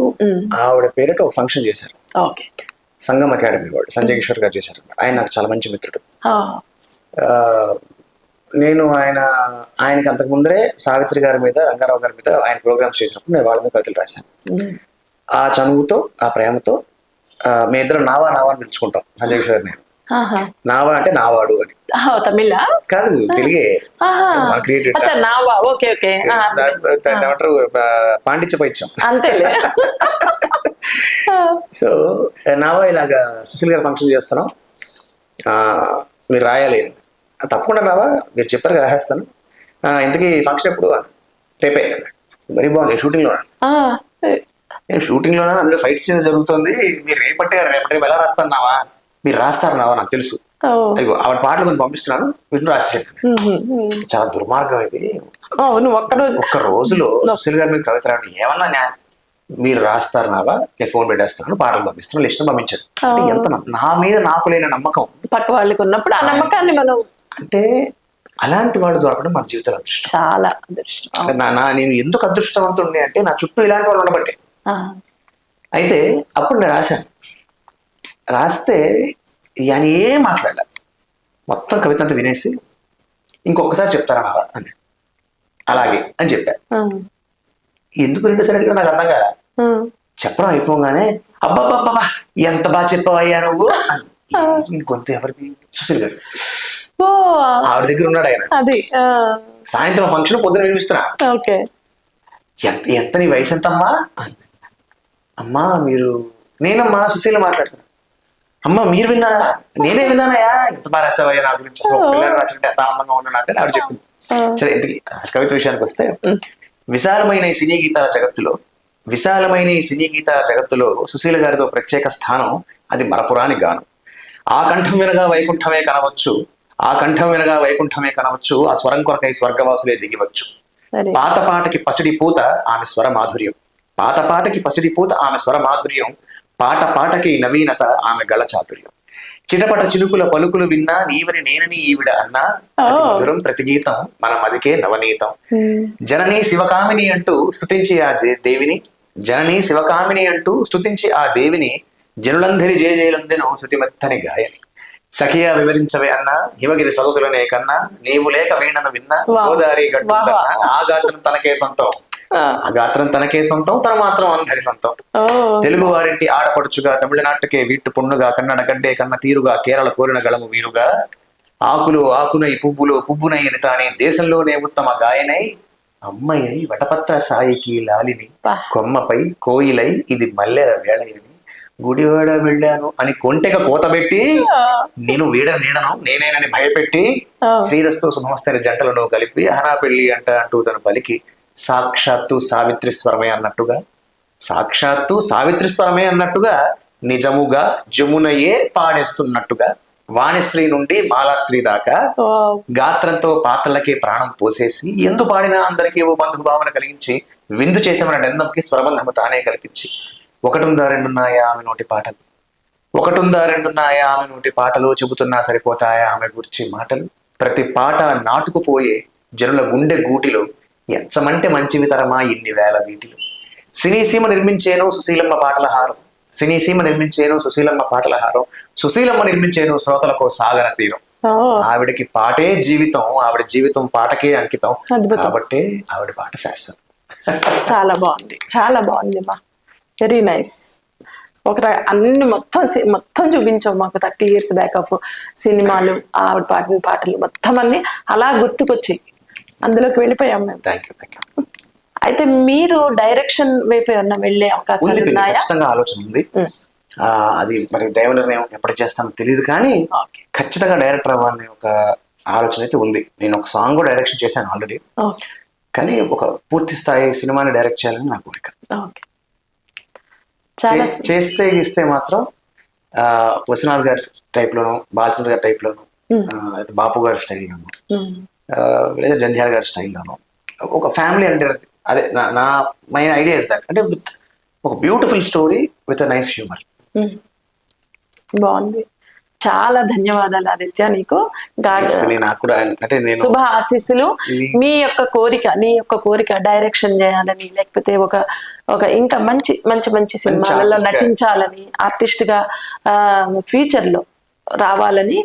ఆవిడ పేరిట ఒక ఫంక్షన్ చేశారు. ఓకే. సంగం అకాడమీ వాళ్ళు సంజయ్ కిషోర్ గారు చేశారు. ఆయన నాకు చాలా మంచి మిత్రుడు. నేను ఆయనకి అంతకు ముందరే సావిత్రి గారి మీద, రంగారావు గారి మీద ఆయన ప్రోగ్రామ్స్ చేసినప్పుడు నేను వాళ్ళ మీద కవితలు రాశాను. ఆ చనువుతో, ఆ ప్రేమతో మీ ఇద్దరు నావా నావా అని పిలుచుకుంటాం. సంజయ్ కిషోర్ నేను నావా అంటే నావాడు అని. తమిళ కాదు, తెలుగే. ఏమంటారు, పాండిత్య పైత్యం అంతేలే. సో నావా ఇలాగా సుశీల్ గారు ఫంక్షన్ చేస్తున్నాం, మీరు రాయాలి. తప్పకుండా రావా, మీరు చెప్పారు కదా రాసేస్తాను. ఇంతకీ ఫంక్షన్ ఎప్పుడు? రేపే. వెరీ బాగుంది. షూటింగ్లోనా అందులో ఫైట్ సీన్ జరుగుతుంది, మీరు రేపటి రేపు ఎలా రాస్తాను నావా? మీరు రాస్తారు నావా, నాకు తెలుసు. అయ్యో ఆవిడ పాటలు కొంచెం పంపిస్తున్నాను, వీటిని రాసేసాను. చాలా దుర్మార్గం ఇది. ఒక్క రోజులో సుశీల్ గారి మీద కవిత రావడం ఏమన్నా మీరు రాస్తారు నావా, నేను ఫోన్ పెట్టేస్తున్నాను, పాటలు పంపిస్తున్నాను, లిస్ట్ పంపించాను. ఎంత నా మీద నాకు లేని నమ్మకం పక్క వాళ్ళకి ఉన్నప్పుడు ఆ నమ్మకాన్ని మనం, అంటే అలాంటి వాడు దొరకడం మన జీవితంలో అదృష్టం, చాలా అదృష్టం. నేను ఎందుకు అదృష్టవంతుడిని అంటే నా చుట్టూ ఇలాంటి వాళ్ళు ఉండబట్టే. అయితే అప్పుడు నేను రాస్తే ఆయన ఏం మాట్లాడాలి, మొత్తం కవిత అంతా వినేసి ఇంకొకసారి చెప్తారా నావా అని, అలాగే అని చెప్పాను. ఎందుకు రెండోసారి అడిగినా నాకు అర్థం కాదా. చెప్పడం అయిపోగానే అబ్బాబ్బాబ్బా ఎంత బాగా చెప్పావయ్యా నువ్వు అని. గొంతు ఎవరికి? సుశీల్ గారు. ఆవిడ దగ్గర ఉన్నాడు ఆయన. సాయంత్రం ఫంక్షన్ పొద్దున వినిపిస్తున్నా. ఎంత నీ వయసు ఎంతమ్మా? అమ్మా మీరు, నేనమ్మా సుశీల మాట్లాడుతున్నా. అమ్మా మీరు విన్నారా? నేనే విన్నానయా, ఎంత బాగా రాసావయ్యా నా గురించి, పిల్లలు రాసినట్టు ఎంత ఆనందంగా ఉన్నాను అంటే ఆవిడ చెప్పింది. సరే, ఎందుకు అసలు కవిత విషయానికి వస్తే, విశాలమైన ఈ సినీ గీతాల జగత్తులో సుశీల గారితో ప్రత్యేక స్థానం, అది మరపురాని గాను. ఆ కంఠం వినగా వైకుంఠమే కనవచ్చు, ఆ స్వరం కొరకై స్వర్గవాసులే దిగివచ్చు. పాత పాటకి పసిడి పూత ఆమె స్వర మాధుర్యం, పాట పాటకి నవీనత ఆమె గళ చాతుర్యం. చిటపట చినుకుల పలుకులు విన్నా నీవని నేనని ఈవిడ అన్నా, మధురం ప్రతి గీతం మన మదికే నవనీతం. జననీ శివకామిని అంటూ స్తుతించి ఆ దేవిని జనులందరి జయజయలందెను శృతిమెత్తని గాయని. సఖియా వివరించవే అన్నా, హిమగిరి సొగసులనే కన్నా, నీవు లేక వీణను విన్నా, గోదావరి గడ్డు కన్నా, ఆ గాత్రం తనకే సొంతం, తన మాత్రం అందరి సొంతం. తెలుగు వారింటి ఆడపడుచుగా, తమిళనాటుకే వీట్టు పొన్నుగా, కన్నడ గడ్డే కన్న తీరుగా, కేరళ కోరిన గళము వీరుగా, ఆకునై పువ్వునై అని తానే దేశంలోనే ఉత్తమ గాయనై, అమ్మయ్యై వటపత్ర సాయికి లాలిని, కొమ్మపై కోయిలై ఇది మల్లెల వేళ ఇది, గుడివాడ వెళ్ళాను అని కొంటెక కోతబెట్టి, నేను నీడను నేనేనని భయపెట్టి, శ్రీరస్తు శుభమస్తని జంటలను కలిపి అహనా పెళ్లి అంటూ తను పలికి, సాక్షాత్తు సావిత్రి స్వరమే అన్నట్టుగా నిజముగా జమునయే పాడేస్తున్నట్టుగా, వాణిశ్రీ నుండి మాలాశ్రీ దాకా గాత్రంతో పాత్రలకే ప్రాణం పోసేసి, ఎందు పాడినా అందరికీ ఓ బంధుభావన కలిగించి, విందు చేసేమన్న నిందంకి స్వరబంధము తానే కల్పించి, ఒకటుందా రెండున్నాయా ఆమె నోటి పాటలు, చెబుతున్నా సరిపోతాయా ఆమె గురించి మాటలు. ప్రతి పాట నాటుకుపోయే జనుల గుండె గూటిలో, ఎంచమంటే మంచివి తరమా ఇన్ని వేల వీటిలో. సినీసీమ నిర్మించేను సుశీలమ్మ సుశీలమ్మ నిర్మించేను శ్రోతలకు సాగర తీరం. ఆవిడకి పాటే జీవితం, ఆవిడ జీవితం పాటకే అంకితం, కాబట్టి ఆవిడ పాట శాశ్వతం. చాలా బాగుంది మా, వెరీ నైస్. అన్ని మొత్తం చూపించావు మాకు 30 years బ్యాక్ ఆఫ్ సినిమాలు, ఆవిడ పాడిన పాటలు మొత్తం అన్ని అలా గుర్తుకొచ్చాయి, అందులోకి వెళ్ళిపోయాం మేము. అయితే మీరు డైరెక్షన్ వైపు ఏమన్నా వెళ్ళే అవకాశాలు ఉన్నాయా? ఖచ్చితంగా ఆలోచన ఉంది. అది మరి దైవ నిర్ణయం ఎప్పటి చేస్తానో తెలియదు, కానీ ఖచ్చితంగా డైరెక్టర్ అవ్వాలని ఒక ఆలోచన అయితే ఉంది. నేను ఒక సాంగ్ కూడా డైరెక్షన్ చేశాను ఆల్రెడీ, కానీ ఒక పూర్తి స్థాయి సినిమాని డైరెక్ట్ చేయాలని నా కోరిక. చేస్తే ఇస్తే మాత్రం వసనాథ్ గారి టైప్ లోను, బాలచంద్ర గారి టైప్ లోను, బాపు గారి స్టైల్లోను, లేదా జంధ్యాల గారి స్టైల్లోను, ఒక ఫ్యామిలీ అంటే అదే నా మైన్ ఐడియా ఇస్ దట్, అంటే విత్ ఒక beautiful story with nice humour. బాగుంది. చాలా ధన్యవాదాలు ఆదిత్య నీకు. నాకు కూడా అంటే నేను శుభ ఆశీస్సులు. మీ యొక్క కోరిక డైరెక్షన్ చేయాలని, లేకపోతే ఒక ఇంకా మంచి మంచి మంచి సినిమాలలో నటించాలని, ఆర్టిస్ట్ గా ఫ్యూచర్ లో రావాలని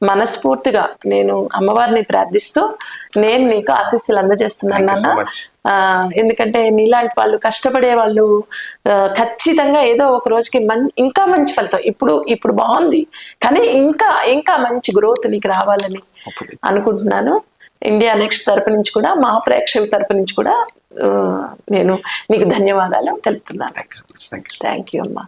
మనస్ఫూర్తిగా నేను అమ్మవారిని ప్రార్థిస్తూ నేను నీకు ఆశీస్సులు అందజేస్తున్నాను నాన్న. ఎందుకంటే నీలాంటి వాళ్ళు కష్టపడే వాళ్ళు ఖచ్చితంగా ఏదో ఒక రోజుకి ఇంకా మంచి ఫలితం. ఇప్పుడు బాగుంది, కానీ ఇంకా మంచి గ్రోత్ నీకు రావాలని అనుకుంటున్నాను. ఇండియా నెక్స్ట్ తరపు నుంచి కూడా, మా ప్రేక్షకుల తరపు నుంచి కూడా నేను నీకు ధన్యవాదాలు తెలుపుతున్నాను. థ్యాంక్ యూ అమ్మా.